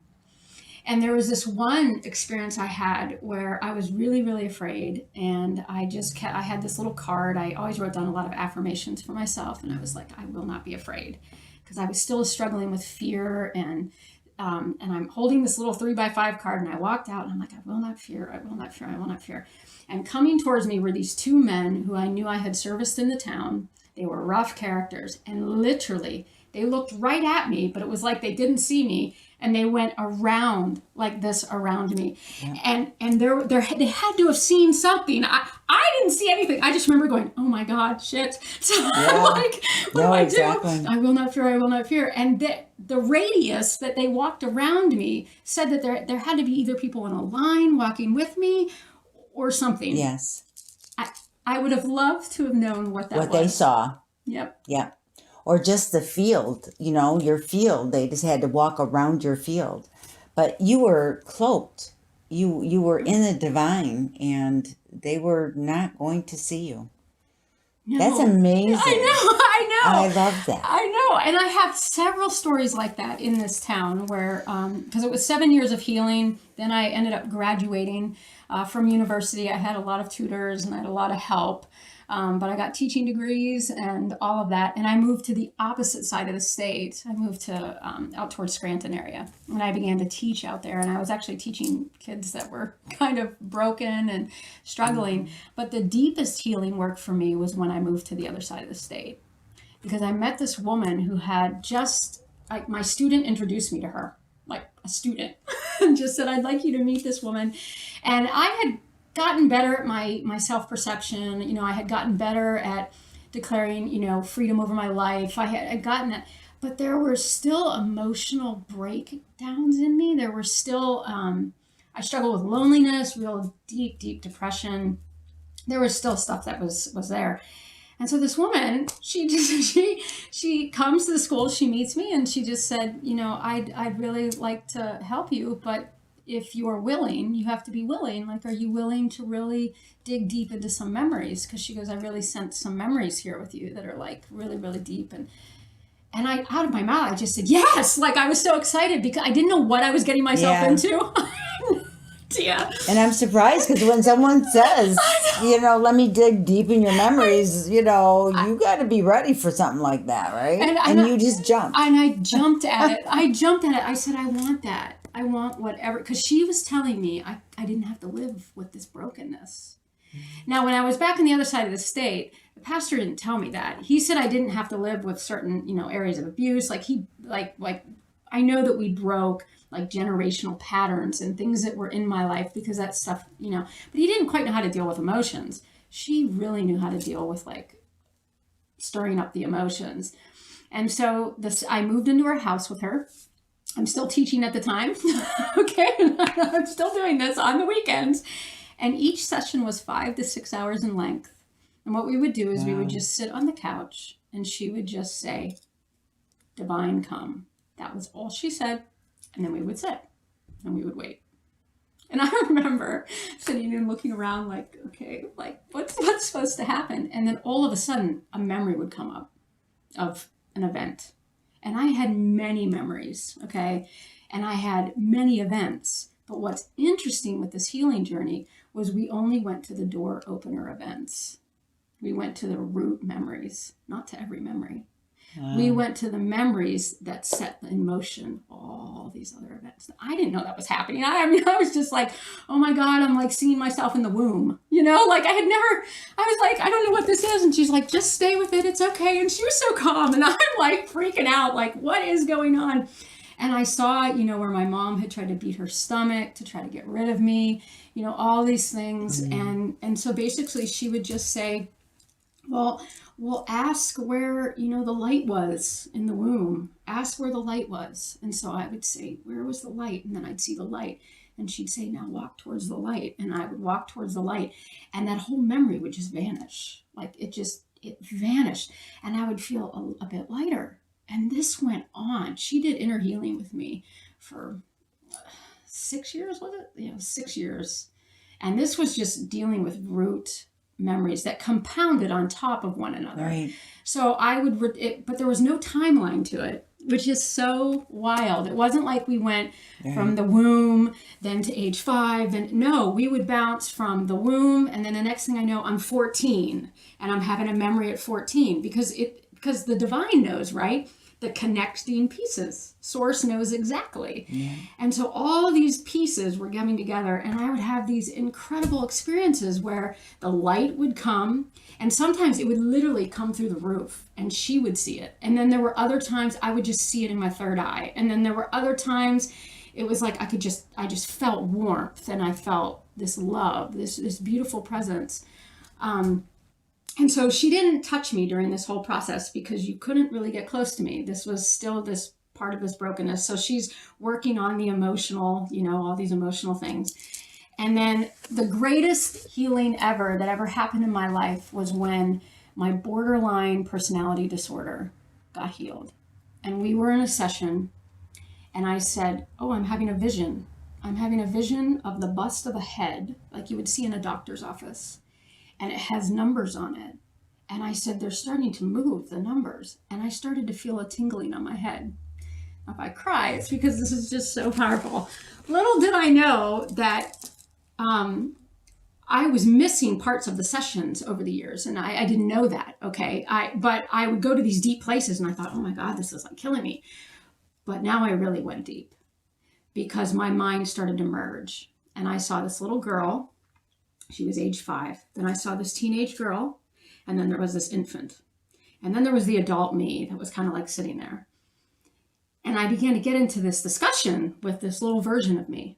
And there was this one experience I had where I was really, really afraid. And I had this little card. I always wrote down a lot of affirmations for myself. And I was like, I will not be afraid. Because I was still struggling with fear. And I'm holding this little 3x5 card. And I walked out and I'm like, I will not fear. I will not fear. I will not fear. And coming towards me were these two men who I knew I had serviced in the town. They were rough characters. And literally, they looked right at me, but it was like they didn't see me. And they went around like this around me. Yeah. And they had to have seen something. I didn't see anything. I just remember going, oh my God, shit. So yeah. I'm like, what do I do? I will not fear, I will not fear. And the radius that they walked around me said that there had to be either people in a line walking with me or something. Yes. I would have loved to have known what that was. What they saw. Yep. Yep. Or just the field, your field. They just had to walk around your field. But you were cloaked. You were in the divine, and they were not going to see you. No. That's amazing. I know. I love that. I know. And I have several stories like that in this town where, because it was 7 years of healing, then I ended up graduating from university. I had a lot of tutors and I had a lot of help. But I got teaching degrees and all of that. And I moved to the opposite side of the state. I moved to out towards Scranton area. And I began to teach out there. And I was actually teaching kids that were kind of broken and struggling. Mm-hmm. But the deepest healing work for me was when I moved to the other side of the state. Because I met this woman who had just, like, my student introduced me to her, like a student, and just said, I'd like you to meet this woman. And I had gotten better at my self-perception. I had gotten better at declaring, freedom over my life. I had gotten that, but there were still emotional breakdowns in me. There were still, I struggled with loneliness, real deep, deep depression. There was still stuff that was there. And so this woman, she comes to the school, she meets me, and she just said, I'd really like to help you, but if you are willing, you have to be willing. Like, are you willing to really dig deep into some memories? Because she goes, I really sent some memories here with you that are like really, really deep. And I, out of my mouth, I just said, yes. Like, I was so excited because I didn't know what I was getting myself into. Yeah. And I'm surprised because when someone says, let me dig deep in your memories, you got to be ready for something like that, right? And you just jumped. And I jumped at it. I said, I want that. I want whatever, because she was telling me I didn't have to live with this brokenness. Mm-hmm. Now, when I was back on the other side of the state, the pastor didn't tell me that. He said I didn't have to live with certain, areas of abuse. Like I know that we broke like generational patterns and things that were in my life because that stuff, but he didn't quite know how to deal with emotions. She really knew how to deal with like stirring up the emotions. And so I moved into her house with her. I'm still teaching at the time, okay? I'm still doing this on the weekends. And each session was 5 to 6 hours in length. And what we would do is we would just sit on the couch and she would just say, divine come. That was all she said. And then we would sit and we would wait. And I remember sitting and looking around like, okay, like what's supposed to happen? And then all of a sudden a memory would come up of an event. And I had many memories, okay? And I had many events. But what's interesting with this healing journey was we only went to the door opener events. We went to the root memories, not to every memory. Wow. We went to the memories that set in motion all these other events. I didn't know that was happening. I was just like, oh my God, I'm like seeing myself in the womb. Like I was like, I don't know what this is. And she's like, just stay with it. It's okay. And she was so calm. And I'm like freaking out, like, what is going on? And I saw, where my mom had tried to beat her stomach to try to get rid of me, all these things. And so basically she would just say, well, ask where, the light was in the womb. Ask where the light was. And so I would say, where was the light? And then I'd see the light. And she'd say, now walk towards the light. And I would walk towards the light. And that whole memory would just vanish. Like it vanished. And I would feel a bit lighter. And this went on. She did inner healing with me for 6 years, was it? 6 years. And this was just dealing with root memories that compounded on top of one another. Right. So I would, but there was no timeline to it, which is so wild. It wasn't like we went from the womb, then to age 5. And no, we would bounce from the womb. And then the next thing I know, I'm 14 and I'm having a memory at 14 because the divine knows, right? The connecting pieces. Source knows exactly. Yeah. And so all these pieces were coming together, and I would have these incredible experiences where the light would come, and sometimes it would literally come through the roof and she would see it. And then there were other times I would just see it in my third eye. And then there were other times it was like I just felt warmth, and I felt this love, this beautiful presence. And so she didn't touch me during this whole process because you couldn't really get close to me. This was still this part of this brokenness. So she's working on the emotional, all these emotional things. And then the greatest healing ever that ever happened in my life was when my borderline personality disorder got healed. And we were in a session and I said, oh, I'm having a vision. I'm having a vision of the bust of a head, like you would see in a doctor's office. And it has numbers on it. And I said, they're starting to move, the numbers. And I started to feel a tingling on my head. Now, if I cry, it's because this is just so powerful. Little did I know that I was missing parts of the sessions over the years. And I didn't know that, okay? But I would go to these deep places and I thought, oh my God, this is like killing me. But now I really went deep because my mind started to merge. And I saw this little girl. She was age 5. Then I saw this teenage girl, and then there was this infant. And then there was the adult me that was kind of like sitting there. And I began to get into this discussion with this little version of me.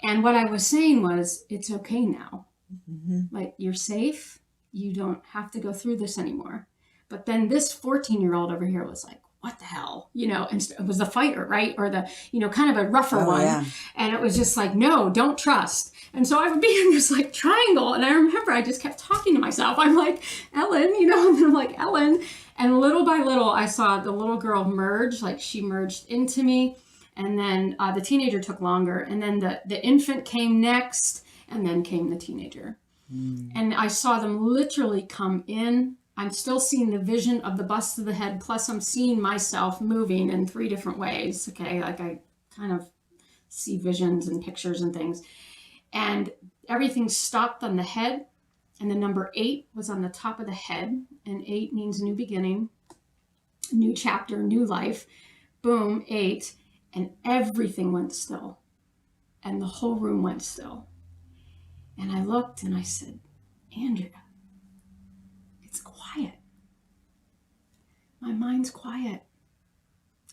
And what I was saying was, it's okay now. Mm-hmm. Like, you're safe. You don't have to go through this anymore. But then this 14-year-old over here was like, what the hell? And it was the fighter, right? Or the, kind of a rougher one. Yeah. And it was just like, no, don't trust. And so I would be in this like triangle. And I remember I just kept talking to myself. I'm like, Ellen, and then I'm like, Ellen. And little by little, I saw the little girl merge, like she merged into me. And then the teenager took longer. And then the infant came next. And then came the teenager. And I saw them literally come in. I'm still seeing the vision of the bust of the head, plus I'm seeing myself moving in 3 different ways, okay? Like I kind of see visions and pictures and things. And everything stopped on the head, and the number 8 was on the top of the head, and 8 means new beginning, new chapter, new life. Boom, 8, and everything went still, and the whole room went still. And I looked and I said, Andrea, it's quiet. My mind's quiet.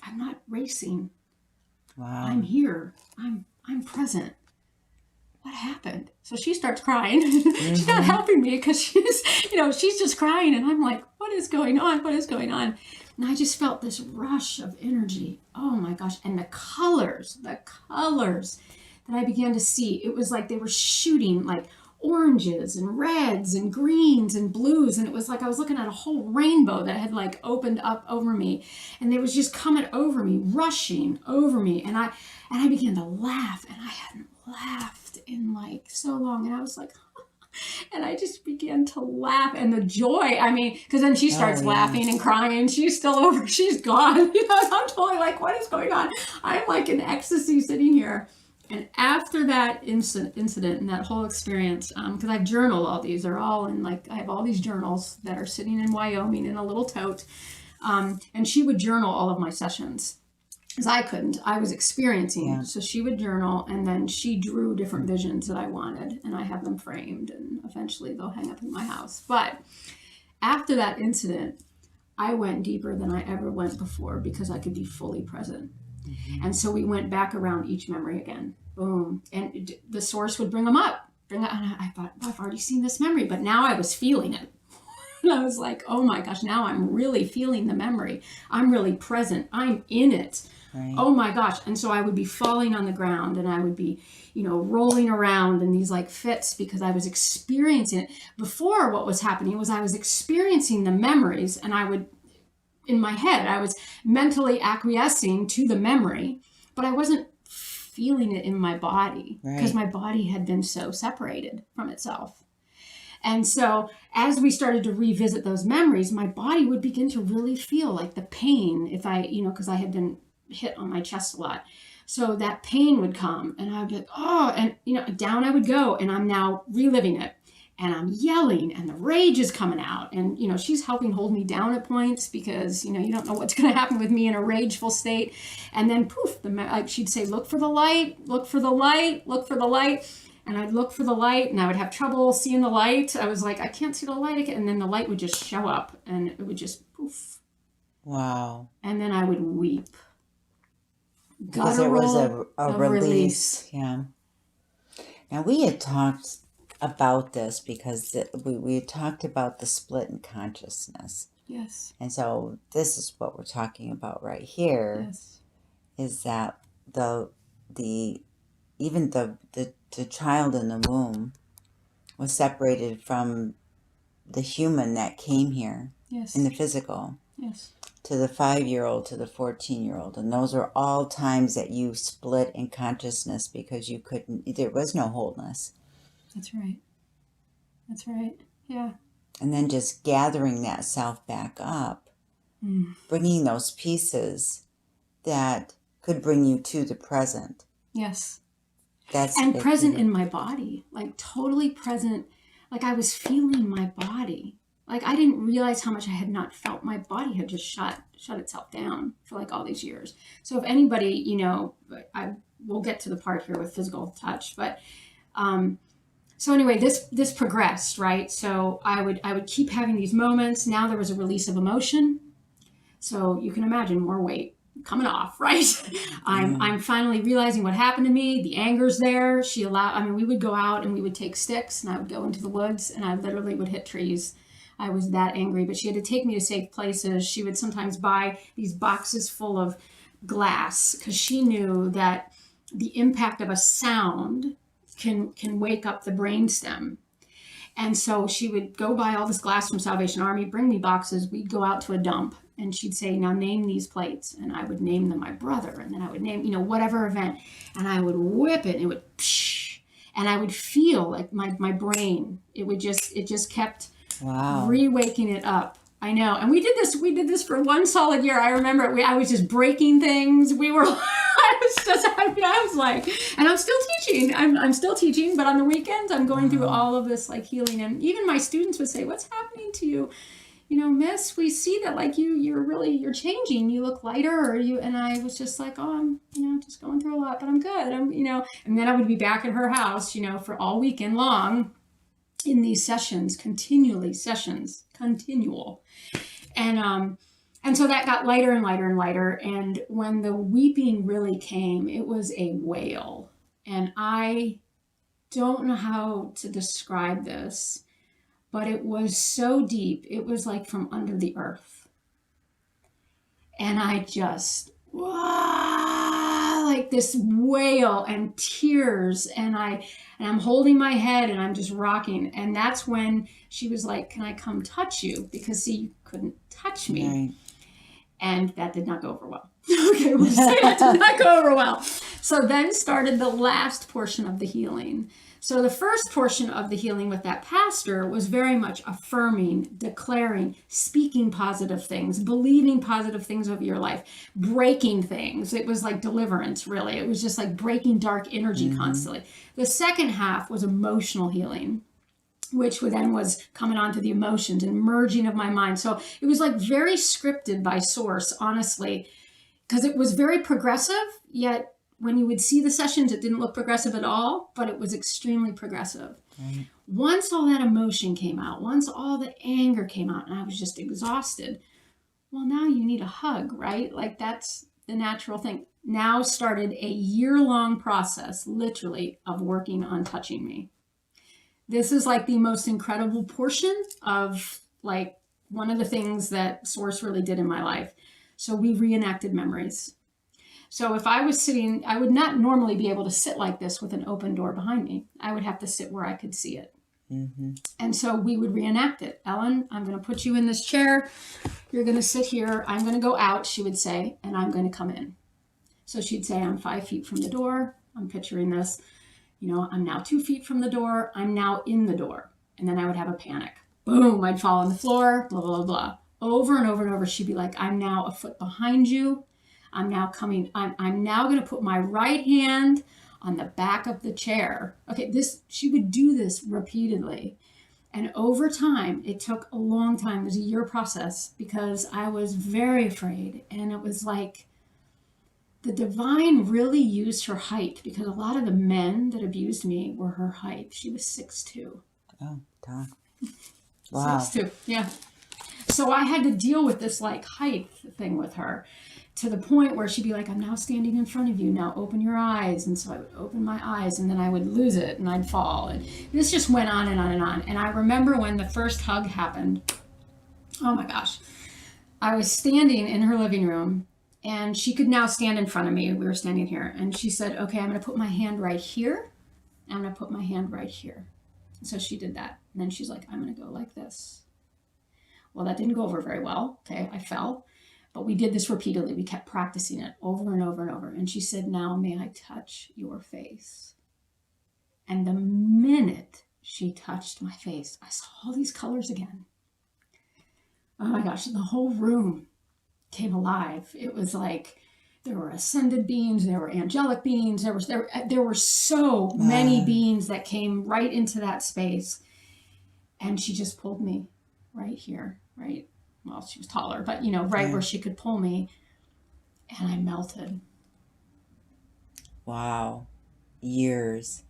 I'm not racing. Wow. I'm here. I'm present. What happened? So she starts crying. Mm-hmm. She's not helping me because she's just crying. And I'm like, what is going on? What is going on? And I just felt this rush of energy. Oh my gosh. And the colors that I began to see, it was like they were shooting like oranges and reds and greens and blues. And it was like I was looking at a whole rainbow that had like opened up over me. And it was just coming over me, rushing over me. And I began to laugh, and I hadn't laughed in like so long. And I was like, and I just began to laugh, and the joy, because then she starts laughing and crying. She's still over, she's gone. And I'm totally like, what is going on? I'm like in ecstasy sitting here. And after that incident and that whole experience, because I've journaled all these, they're all in I have all these journals that are sitting in Wyoming in a little tote. And she would journal all of my sessions because I couldn't. I was experiencing. Yeah. So she would journal, and then she drew different visions that I wanted, and I have them framed, and eventually they'll hang up in my house. But after that incident, I went deeper than I ever went before because I could be fully present. And so we went back around each memory again. Boom. And the source would bring them up. And I thought, well, I've already seen this memory, but now I was feeling it. And I was like, oh my gosh, now I'm really feeling the memory. I'm really present. I'm in it. Right. Oh my gosh. And so I would be falling on the ground and I would be, rolling around in these like fits because I was experiencing it. Before, what was happening was I was experiencing the memories, and in my head, I was mentally acquiescing to the memory, but I wasn't feeling it in my body because my body had been so separated from itself. And so as we started to revisit those memories, my body would begin to really feel like the pain if because I had been hit on my chest a lot. So that pain would come and I'd be like, oh, and down I would go, and I'm now reliving it. And I'm yelling and the rage is coming out. And, she's helping hold me down at points because, you don't know what's going to happen with me in a rageful state. And then poof, she'd say, look for the light, look for the light, look for the light. And I'd look for the light and I would have trouble seeing the light. I was like, I can't see the light again. And then the light would just show up and it would just poof. Wow. And then I would weep. Because there was a release. Yeah. Now we had talked about this because we had talked about the split in consciousness. Yes. And so this is what we're talking about right here. Yes. Is that even the child in the womb was separated from the human that came here. Yes. In the physical. Yes. To the 5-year-old, to the 14-year-old. And those are all times that you split in consciousness because there was no wholeness. That's right. That's right. Yeah. And then just gathering that self back up, bringing those pieces that could bring you to the present. Yes. And present in my body, like totally present. Like I was feeling my body. Like I didn't realize how much I had not felt. My body had just shut itself down for like all these years. So if anybody, we'll get to the part here with physical touch, but, so anyway, this progressed, right? So I would keep having these moments. Now there was a release of emotion. So you can imagine more weight coming off, right? I'm finally realizing what happened to me. The anger's there. We would go out and we would take sticks and I would go into the woods and I literally would hit trees. I was that angry, but she had to take me to safe places. She would sometimes buy these boxes full of glass because she knew that the impact of a sound can wake up the brainstem. And so she would go buy all this glass from Salvation Army, bring me boxes. We'd go out to a dump and she'd say, now name these plates. And I would name them my brother. And then I would name, whatever event. And I would whip it. And it would psh. And I would feel like my brain, it just kept re-waking it up. I know. And we did this for one solid year. I remember I was just breaking things. I was like, and I'm still teaching. I'm still teaching, but on the weekends I'm going through all of this like healing. And even my students would say, what's happening to you? Miss, we see that like you're changing. You look lighter and I was just like, oh, I'm, just going through a lot, but I'm good. And then I would be back at her house, for all weekend long in these continual. And so that got lighter and lighter and lighter. And when the weeping really came, it was a wail. And I don't know how to describe this, but it was so deep. It was like from under the earth. And I just, like this wail and tears. And I'm holding my head and I'm just rocking. And that's when she was like, can I come touch you? Because see, you couldn't touch me. Right. And that did not go over well. Okay, we'll say that did not go over well. So then started the last portion of the healing. So the first portion of the healing with that pastor was very much affirming, declaring, speaking positive things, believing positive things over your life, breaking things. It was like deliverance, really. It was just like breaking dark energy constantly. The second half was emotional healing, which then was coming onto the emotions and merging of my mind. So it was like very scripted by source, honestly, because it was very progressive, yet when you would see the sessions, it didn't look progressive at all, but it was extremely progressive. Right. Once all that emotion came out, once all the anger came out, and I was just exhausted, well, now you need a hug, right? Like that's the natural thing, now started a year-long process, literally, of working on touching me. This is like the most incredible portion of like one of the things that Source really did in my life. So we reenacted memories. So if I was sitting, I would not normally be able to sit like this with an open door behind me. I would have to sit where I could see it. Mm-hmm. And so we would reenact it. Ellen, I'm going to put you in this chair. You're going to sit here. I'm going to go out, she would say, and I'm going to come in. So she'd say, I'm 5 feet from the door. I'm picturing this. I'm now 2 feet from the door. I'm now in the door. And then I would have a panic. Boom, I'd fall on the floor, blah, blah, blah. Over and over and over, she'd be like, I'm now a foot behind you. I'm now coming. I'm now going to put my right hand on the back of the chair. Okay, she would do this repeatedly. And over time, it took a long time. It was a year process because I was very afraid. And it was like the divine really used her height because a lot of the men that abused me were her height. She was 6'2". Oh, God. Wow. 6'2", yeah. So I had to deal with this like height thing with her to the point where she'd be like, I'm now standing in front of you. Now open your eyes. And so I would open my eyes and then I would lose it and I'd fall. And this just went on and on and on. And I remember when the first hug happened, oh my gosh, I was standing in her living room and she could now stand in front of me. We were standing here and she said, okay, I'm going to put my hand right here. I'm going to put my hand right here. And so she did that. And then she's like, I'm going to go like this. Well, that didn't go over very well. Okay, I fell. But we did this repeatedly. We kept practicing it over and over and over. And she said, now may I touch your face? And the minute she touched my face, I saw all these colors again. Oh my gosh, the whole room came alive. It was like there were ascended beings, there were angelic beings, there were so many beings that came right into that space. And she just pulled me right here, right? Well, she was taller, but right where she could pull me. And I melted. Wow. Years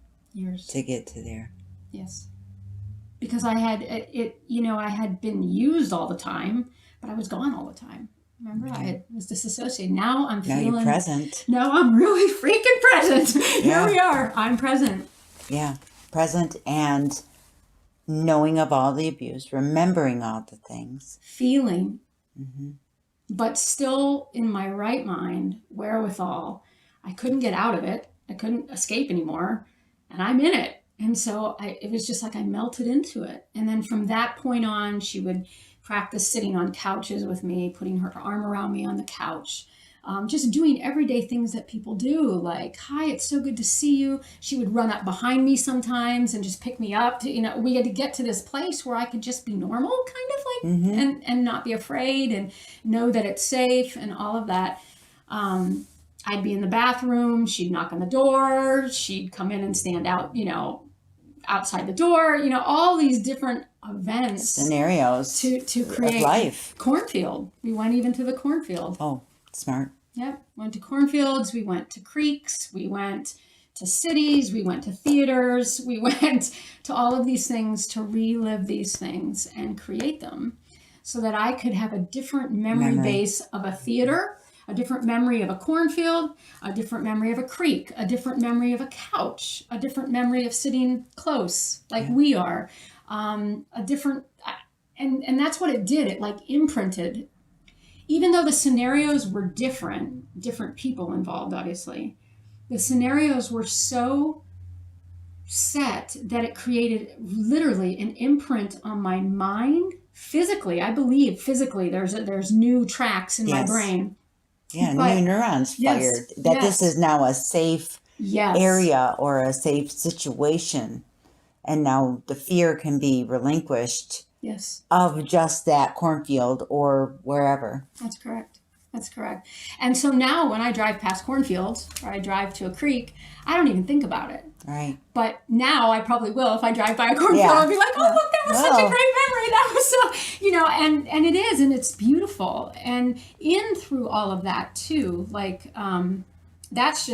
to get to there. Yes. Because I had I had been used all the time, but I was gone all the time. Remember, I was disassociated. Now I'm feeling. Now you're present. Now I'm really freaking present. Yeah. Here we are. I'm present. Yeah. Present and knowing of all the abuse, remembering all the things. Feeling. Mm-hmm. But still in my right mind, wherewithal. I couldn't get out of it. I couldn't escape anymore. And I'm in it. And so it was just like I melted into it. And then from that point on, she would practice sitting on couches with me, putting her arm around me on the couch, just doing everyday things that people do, like, hi, it's so good to see you. She would run up behind me sometimes and just pick me up. We had to get to this place where I could just be normal, kind of like, and not be afraid and know that it's safe and all of that. I'd be in the bathroom. She'd knock on the door. She'd come in and stand out, outside the door, all these different events, scenarios to create life. Cornfield. We went even to the cornfield. Oh, smart. Yep. Went to cornfields. We went to creeks. We went to cities. We went to theaters. We went to all of these things to relive these things and create them so that I could have a different memory base of a theater, a different memory of a cornfield, a different memory of a creek, a different memory of a couch, a different memory of sitting close like we are, a different, and that's what it did. It like imprinted, even though the scenarios were different people involved, obviously, the scenarios were so set that it created literally an imprint on my mind physically. I believe physically there's new tracks in my brain. Yeah, new neurons fired. That this is now a safe area or a safe situation. And now the fear can be relinquished of just that cornfield or wherever. That's correct. That's correct. And so now when I drive past cornfields or I drive to a creek, I don't even think about it. Right. But now I probably will. If I drive by a cornfield, I'll be like, oh, look, that was such a great memory. That was so, and it is, and it's beautiful. And in through all of that too, like, that's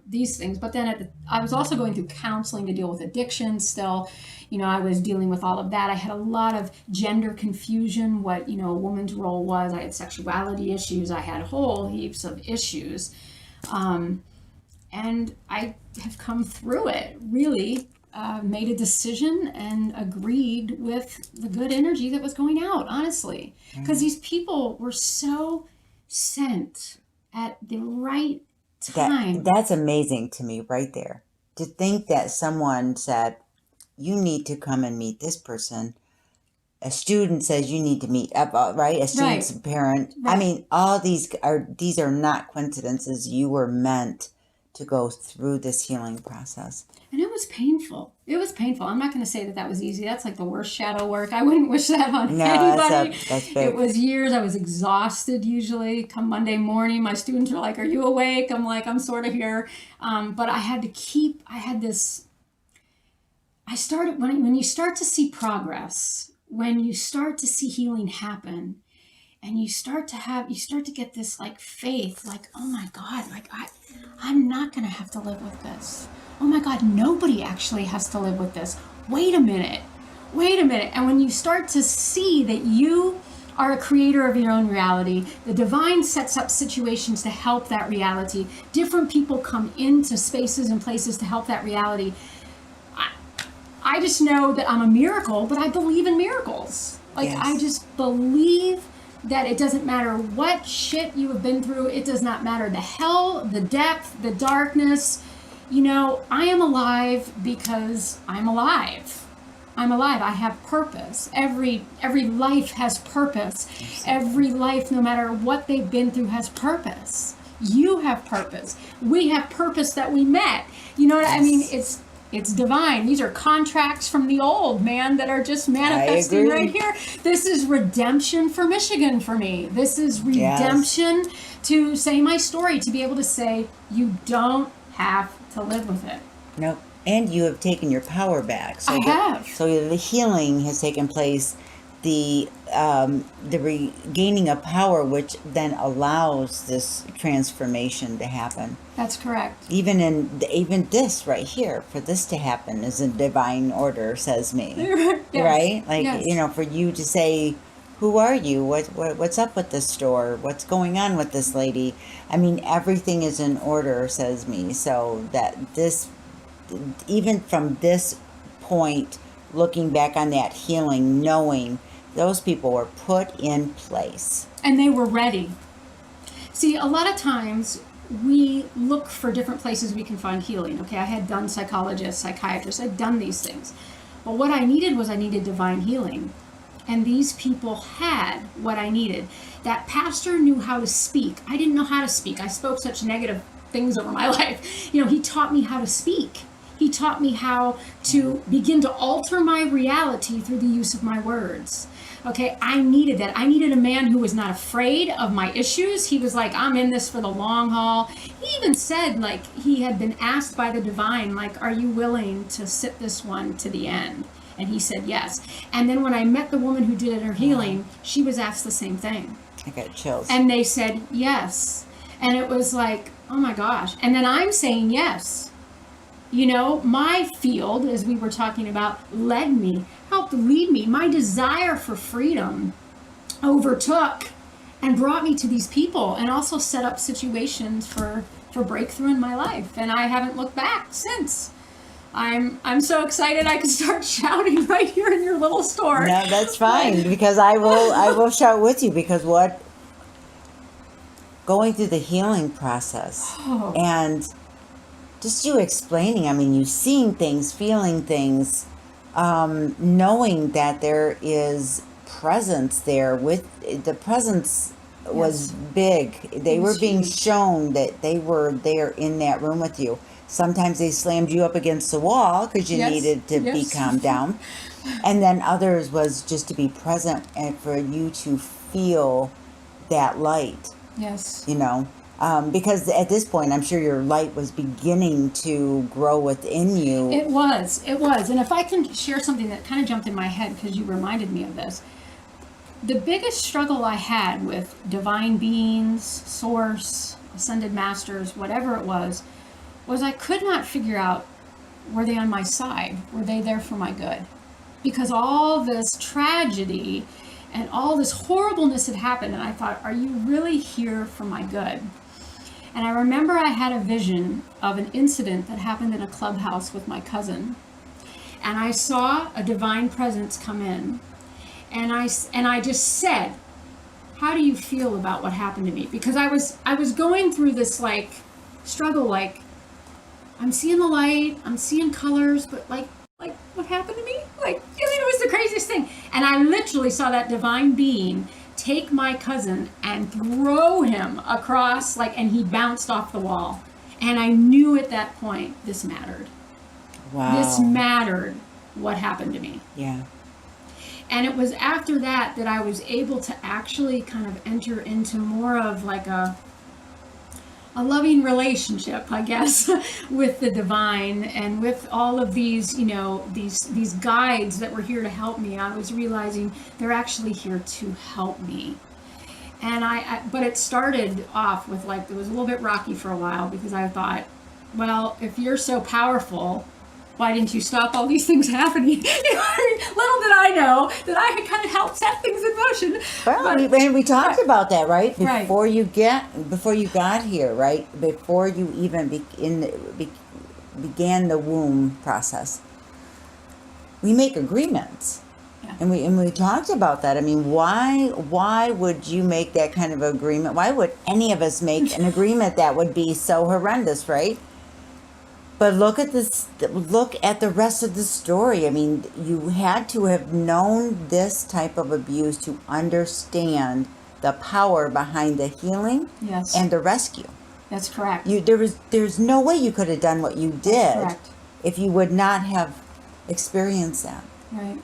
these things. But then I was also going through counseling to deal with addiction still. I was dealing with all of that. I had a lot of gender confusion, what a woman's role was. I had sexuality issues. I had whole heaps of issues, and I have come through it, really. Made a decision and agreed with the good energy that was going out, honestly, because these people were so sent at the right time. That's amazing to me right there. To think that someone said, you need to come and meet this person. A student says you need to meet up, right? A student's parent. Right. I mean, all these are not coincidences. You were meant to go through this healing process. And it was painful. It was painful. I'm not going to say that was easy. That's like the worst shadow work. I wouldn't wish that on anybody. That's big. It was years. I was exhausted usually. Come Monday morning, my students were like, are you awake? I'm like, I'm sort of here. But I had when you start to see progress, when you start to see healing happen, and you start to get this like faith, like, oh my God, like I'm not going to have to live with this. Oh my God, nobody actually has to live with this. Wait a minute. And when you start to see that you are a creator of your own reality, the divine sets up situations to help that reality. Different people come into spaces and places to help that reality. I just know that I'm a miracle, but I believe in miracles. Like, yes. I just believe that it doesn't matter what shit you have been through. It does not matter the hell, the depth, the darkness. I am alive because I'm alive. I'm alive. I have purpose. Every life has purpose. Every life, no matter what they've been through, has purpose. You have purpose. We have purpose that we met. You know what I mean? It's divine. These are contracts from the old, man, that are just manifesting right here. This is redemption for Michigan for me. This is redemption to say my story, to be able to say, you don't have to live with it. Nope. And you have taken your power back. So I have. So the healing has taken place, the regaining of power, which then allows this transformation to happen. That's correct. Even this right here, for this to happen is a divine order, says me. Yes. Right? Like, yes. For you to say, who are you? What's up with this store? What's going on with this lady? I mean, everything is in order, says me. So that this, even from this point, looking back on that healing, knowing those people were put in place. And they were ready. See, a lot of times we look for different places we can find healing. Okay, I had done psychologists, psychiatrists, I'd done these things. But what I needed divine healing. And these people had what I needed. That pastor knew how to speak. I didn't know how to speak. I spoke such negative things over my life. He taught me how to speak. He taught me how to begin to alter my reality through the use of my words. Okay, I needed that. I needed a man who was not afraid of my issues. He was like, I'm in this for the long haul. He even said, like, he had been asked by the divine, like, are you willing to sit this one to the end? And he said yes. And then when I met the woman who did her healing, she was asked the same thing. I got chills. And they said yes. And it was like, oh my gosh. And then I'm saying yes. My field, as we were talking about, led me, helped lead me. My desire for freedom overtook and brought me to these people, and also set up situations for breakthrough in my life. And I haven't looked back since. I'm so excited I can start shouting right here in your little store. No, that's fine, because I will shout with you, because going through the healing process and just you explaining, I mean, you seeing things, feeling things, knowing that there is presence there. With the presence was big. They were being shown that they were there in that room with you. Sometimes they slammed you up against the wall because you needed to be calmed down. And then others was just to be present and for you to feel that light. Yes. Because at this point, I'm sure your light was beginning to grow within you. It was. And if I can share something that kind of jumped in my head because you reminded me of this. The biggest struggle I had with divine beings, source, ascended masters, whatever it was I could not figure out, were they on my side? Were they there for my good? Because all this tragedy and all this horribleness had happened, and I thought, are you really here for my good? And I remember I had a vision of an incident that happened in a clubhouse with my cousin. And I saw a divine presence come in. And I just said, how do you feel about what happened to me? Because I was going through this like struggle, like, I'm seeing the light, I'm seeing colors, but like what happened to me? Like, I mean, it was the craziest thing. And I literally saw that divine being take my cousin and throw him across, like, and he bounced off the wall. And I knew at that point, this mattered. Wow. This mattered, what happened to me. Yeah. And it was after that I was able to actually kind of enter into more of like a loving relationship, I guess, with the divine and with all of these, you know, these guides that were here to help me. I was realizing they're actually here to help me. And but it started off with like, it was a little bit rocky for a while because I thought, well, if you're so powerful, why didn't you stop all these things happening? You know, little did I know that I had kind of helped set things in motion. Well, and we talked about that, right? Right. Before you got here, right? Before you even began the womb process, we make agreements. Yeah. And we talked about that. I mean, why would you make that kind of agreement? Why would any of us make an agreement that would be so horrendous, right? But look at this. Look at the rest of the story. I mean, you had to have known this type of abuse to understand the power behind the healing Yes. and the rescue. That's correct. There's no way you could have done what you did Correct. if you would not have experienced that. Right.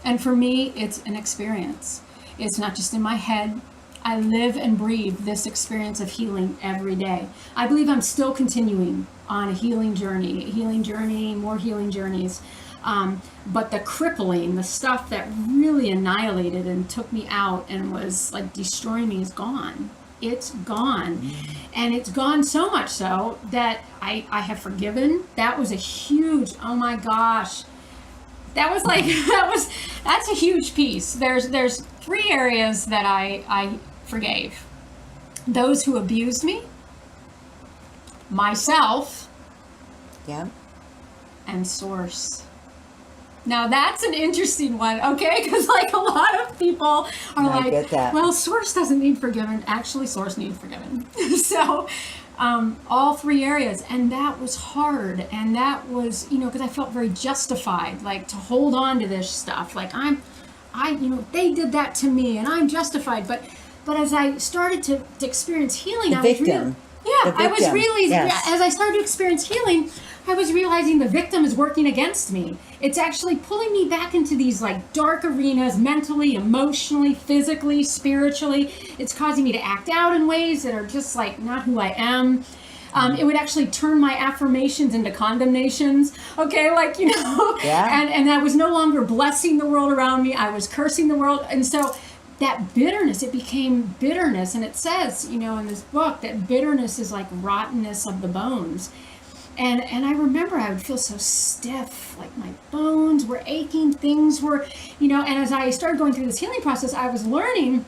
And for me, it's an experience. It's not just in my head. I live and breathe this experience of healing every day. I believe I'm still continuing on a healing journey, more healing journeys. But the crippling, the stuff that really annihilated and took me out and was like destroying me is gone. It's gone. And it's gone so much so that I have forgiven. That was a huge, oh my gosh. That was like, that's a huge piece. There's 3 areas that I forgave. Those who abused me, myself, Yeah. and source. Now that's an interesting one, okay? Because like a lot of people are I get that. well, source doesn't need forgiven. Actually, source needs forgiven. So all 3 areas. And that was hard. And that was, you know, because I felt very justified, like to hold on to this stuff. Like they did that to me and I'm justified. But as I started to experience healing, I was really, Yes. as I started to experience healing, I was realizing the victim is working against me. It's actually pulling me back into these like dark arenas, mentally, emotionally, physically, spiritually. It's causing me to act out in ways that are just like not who I am. It would actually turn my affirmations into condemnations. Okay, like, you know, Yeah. and I was no longer blessing the world around me. I was cursing the world. And so that bitterness, it became bitterness. And it says, you know, in this book that bitterness is like rottenness of the bones. And I remember I would feel so stiff, like my bones were aching, things were, you know, and as I started going through this healing process, I was learning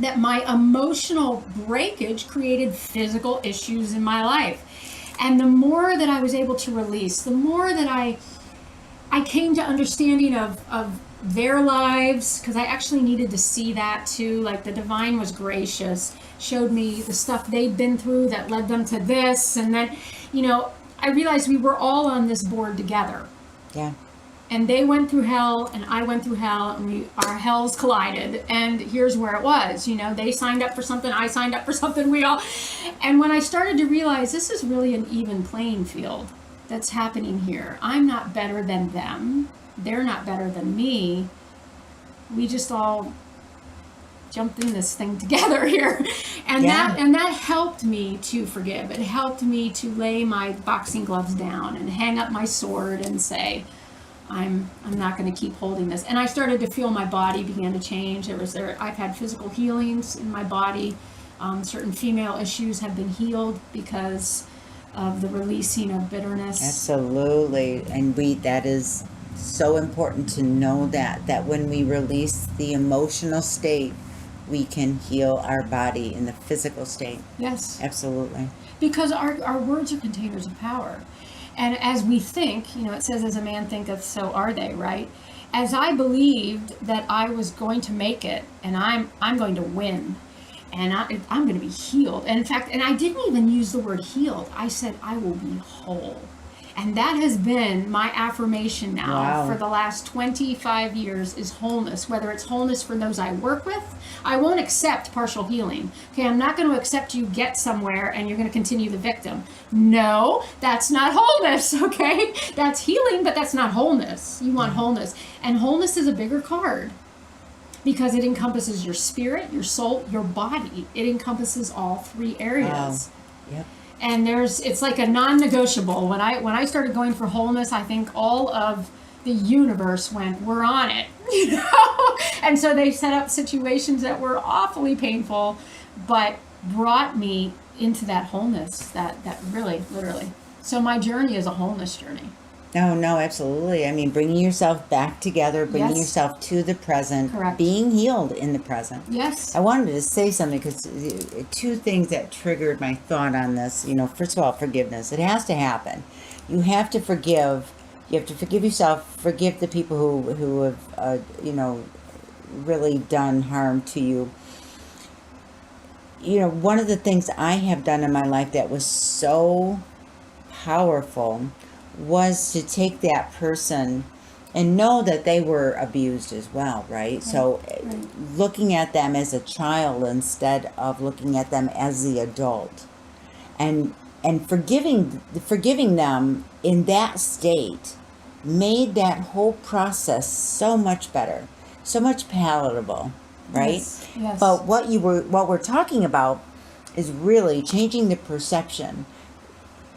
that my emotional breakage created physical issues in my life. And the more that I was able to release, the more that I came to understanding of their lives, because I actually needed to see that too. Like the divine was gracious, showed me the stuff they'd been through that led them to this. And then, you know, I realized we were all on this board together. Yeah. And they went through hell and I went through hell and our hells collided. And here's where it was, you know, they signed up for something, I signed up for something, and when I started to realize this is really an even playing field that's happening here. I'm not better than them. They're not better than me. We just all jumped in this thing together here. And that helped me to forgive. It helped me to lay my boxing gloves down and hang up my sword and say, I'm not going to keep holding this. And I started to feel my body began to change. I've had physical healings in my body. Certain female issues have been healed because of the releasing of bitterness. Absolutely. And that is so important to know that when we release the emotional state, we can heal our body in the physical state. Yes. Absolutely. Because our words are containers of power. And as we think, it says, as a man thinketh, so are they, right? As I believed that I was going to make it, and I'm going to win, and I'm going to be healed. And in fact, and I didn't even use the word healed. I said, I will be whole. And that has been my affirmation now for the last 25 years, is wholeness. Whether it's wholeness for those I work with, I won't accept partial healing. Okay, I'm not going to accept you get somewhere and you're going to continue the victim. No, that's not wholeness, okay? That's healing, but that's not wholeness. You want wholeness. And wholeness is a bigger card because it encompasses your spirit, your soul, your body. It encompasses all three areas. Yep. And it's like a non-negotiable. When I started going for wholeness, I think all of the universe went, we're on it, And so they set up situations that were awfully painful, but brought me into that wholeness, that really, literally. So my journey is a wholeness journey. No, absolutely. I mean, bringing yourself back together, bringing yourself to the present, Correct. Being healed in the present. Yes. I wanted to say something because two things that triggered my thought on this. First of all, forgiveness. It has to happen. You have to forgive. You have to forgive yourself. Forgive the people who have, really done harm to you. One of the things I have done in my life that was so powerful was to take that person and know that they were abused as well, right? So looking at them as a child instead of looking at them as the adult, and forgiving them in that state made that whole process so much better, so much palatable, right? Yes. But what we're talking about is really changing the perception,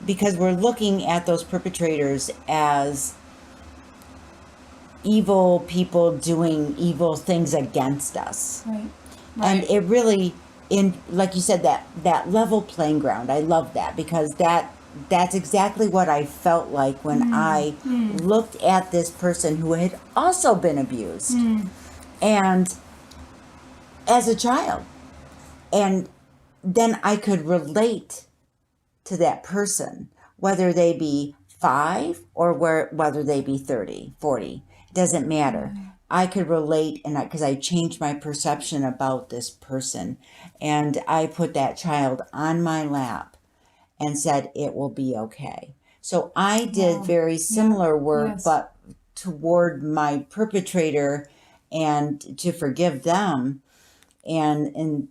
because we're looking at those perpetrators as evil people doing evil things against us. Right. And it really, like you said, that level playing ground, I love that, because that's exactly what I felt like when I looked at this person who had also been abused and as a child. And then I could relate to that person, whether they be 5 or whether they be 30, 40, it doesn't matter. I could relate, and because I changed my perception about this person, and I put that child on my lap and said, it will be okay. So I did very similar work, but toward my perpetrator, and to forgive them, and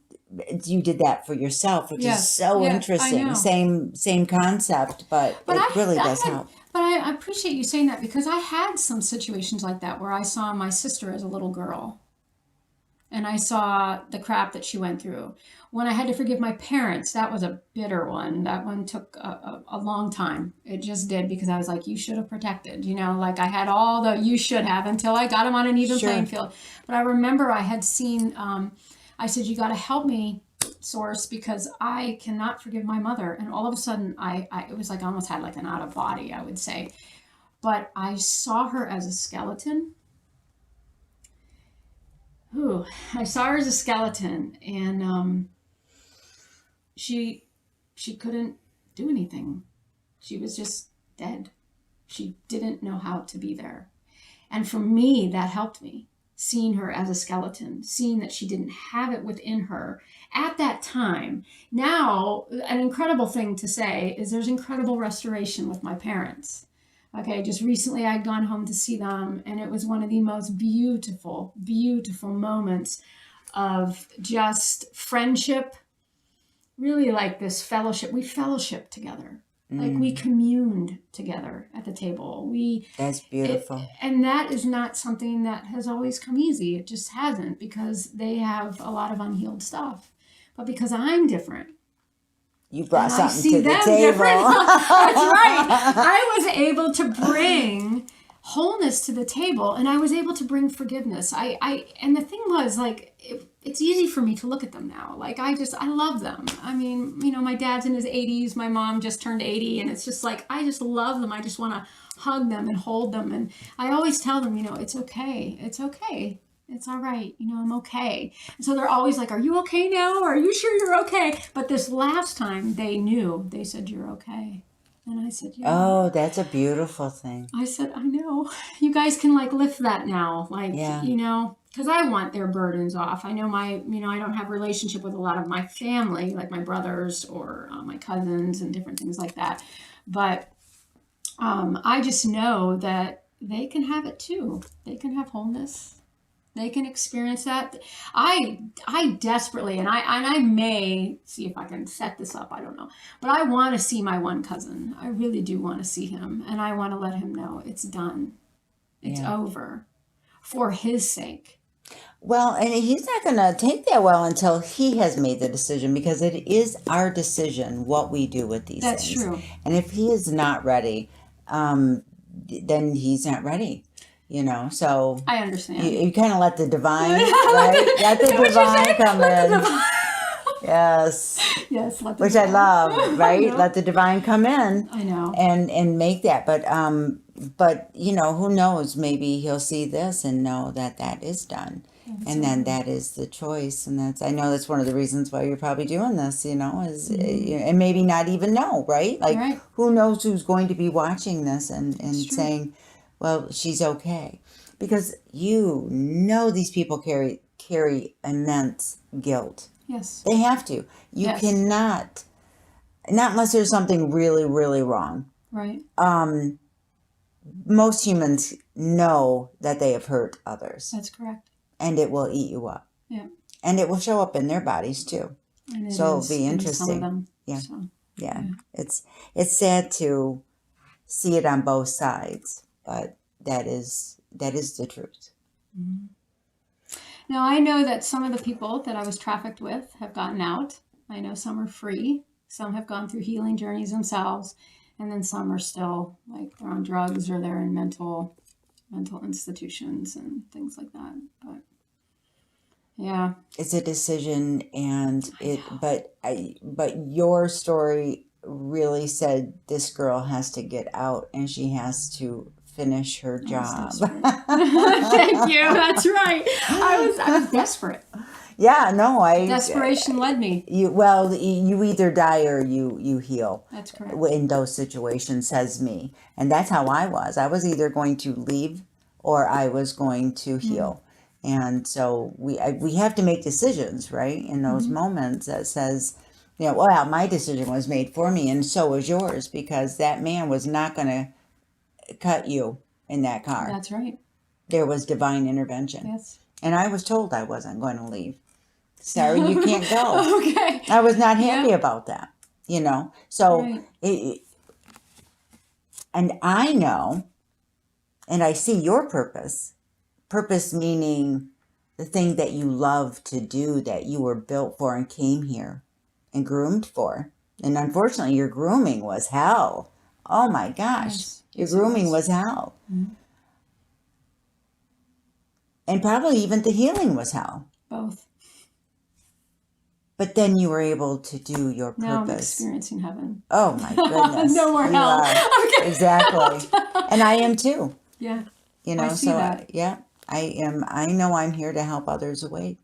you did that for yourself, which is so interesting. Same concept, but it really does help. But I appreciate you saying that, because I had some situations like that where I saw my sister as a little girl, and I saw the crap that she went through. When I had to forgive my parents, that was a bitter one. That one took a long time. It just did, because I was like, you should have protected, like I had all the you should have until I got them on an even playing field. But I remember I had seen, I said, you got to help me, Source, because I cannot forgive my mother. And all of a sudden, it was like I almost had like an out of body, I would say. But I saw her as a skeleton. I saw her as a skeleton, and she couldn't do anything. She was just dead. She didn't know how to be there. And for me, that helped me. Seeing her as a skeleton, seeing that she didn't have it within her at that time. Now, an incredible thing to say is there's incredible restoration with my parents. Okay, just recently I'd gone home to see them, and it was one of the most beautiful, beautiful moments of just friendship, really like this fellowship. We fellowshiped together. Like we communed together at the table. That's beautiful. And that is not something that has always come easy. It just hasn't, because they have a lot of unhealed stuff. But because I'm different, you brought something to the table. That's right. I was able to bring wholeness to the table, and I was able to bring forgiveness. And the thing was, like, it's easy for me to look at them now. Like, I love them. I mean, my dad's in his 80s, my mom just turned 80, and it's just like, I just love them. I just want to hug them and hold them. And I always tell them, it's okay. It's okay. It's all right. I'm okay. And so they're always like, are you okay now? Are you sure you're okay? But this last time they knew, they said, you're okay. And I said, yeah. Oh, that's a beautiful thing. I said, I know. You guys can like lift that now. Like, Yeah. because I want their burdens off. I know I don't have a relationship with a lot of my family, like my brothers or my cousins and different things like that. But I just know that they can have it too. They can have wholeness. They can experience that. I desperately, and I may see if I can set this up. I don't know, but I want to see my one cousin. I really do want to see him, and I want to let him know it's done. It's over, for his sake. Well, and he's not going to take that well until he has made the decision, because it is our decision what we do with these That's things. true. And if he is not ready, then he's not ready. So I understand. you kind of let the divine, right? Let the divine come in. Yes. Yes, let the Which I divine. love, right? know. Let the divine come in I know. and make that. But who knows? Maybe he'll see this and know that that is done. And then that is the choice. And I know that's one of the reasons why you're probably doing this, is, and maybe not even know, right? Like, Right. who knows who's going to be watching this and saying, well, she's okay. Because these people carry immense guilt. Yes. They have to. You cannot, not unless there's something really, really wrong. Right. Most humans know that they have hurt others. That's correct. And it will eat you up. Yeah. And it will show up in their bodies too. And So it'll be in interesting. some of them. Yeah. So, Yeah. It's sad to see it on both sides, but that is the truth. Mm-hmm. Now, I know that some of the people that I was trafficked with have gotten out. I know some are free. Some have gone through healing journeys themselves. And then some are still, like, they're on drugs or they're in mental institutions and things like that. But, yeah. It's a decision, and but your story really said this girl has to get out and she has to finish her job. Thank you. That's right. I was desperate. Yeah, no, Desperation led me. You either die or you heal. That's correct. In those situations, says me. And that's how I was. I was either going to leave or I was going to heal. And so we have to make decisions, right? In those moments that says, well, my decision was made for me and so was yours, because that man was not going to cut you in that car. That's right. There was divine intervention. Yes. And I was told I wasn't going to leave. Sorry, you can't go. Okay. I was not happy about that, So, Right. And I know, and I see your purpose. Purpose meaning the thing that you love to do, that you were built for and came here and groomed for. And unfortunately, your grooming was hell. Oh my gosh. Yes. Your grooming was hell. Mm-hmm. And probably even the healing was hell. Both. But then you were able to do your purpose. Now I'm experiencing heaven. Oh my goodness. No more hell. Okay. Exactly. And I am too. Yeah. I see that. Yeah, I am. I know I'm here to help others awake.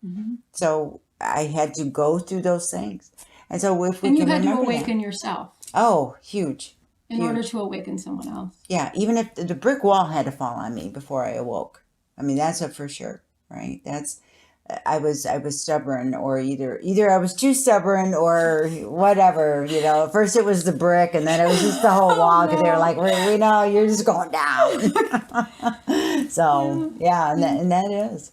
Mm-hmm. So I had to go through those things. And so if we and can you had to remember awaken that. yourself. Oh, huge. In order to awaken someone else. Yeah, even if the brick wall had to fall on me before I awoke. I mean, that's a for sure, right? I was stubborn, or either I was too stubborn or whatever, At first it was the brick, and then it was just the whole wall, because they were like, we know you're just going down. So yeah, and that is.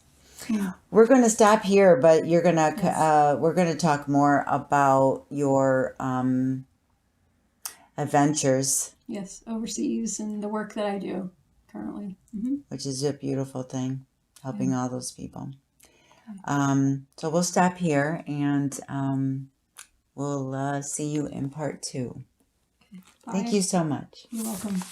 We're going to stop here, but we're going to talk more about your adventures. Yes, overseas, and the work that I do currently. Mm-hmm. Which is a beautiful thing, helping all those people. So we'll stop here, and we'll see you in part 2. Bye. Thank you so much. You're welcome.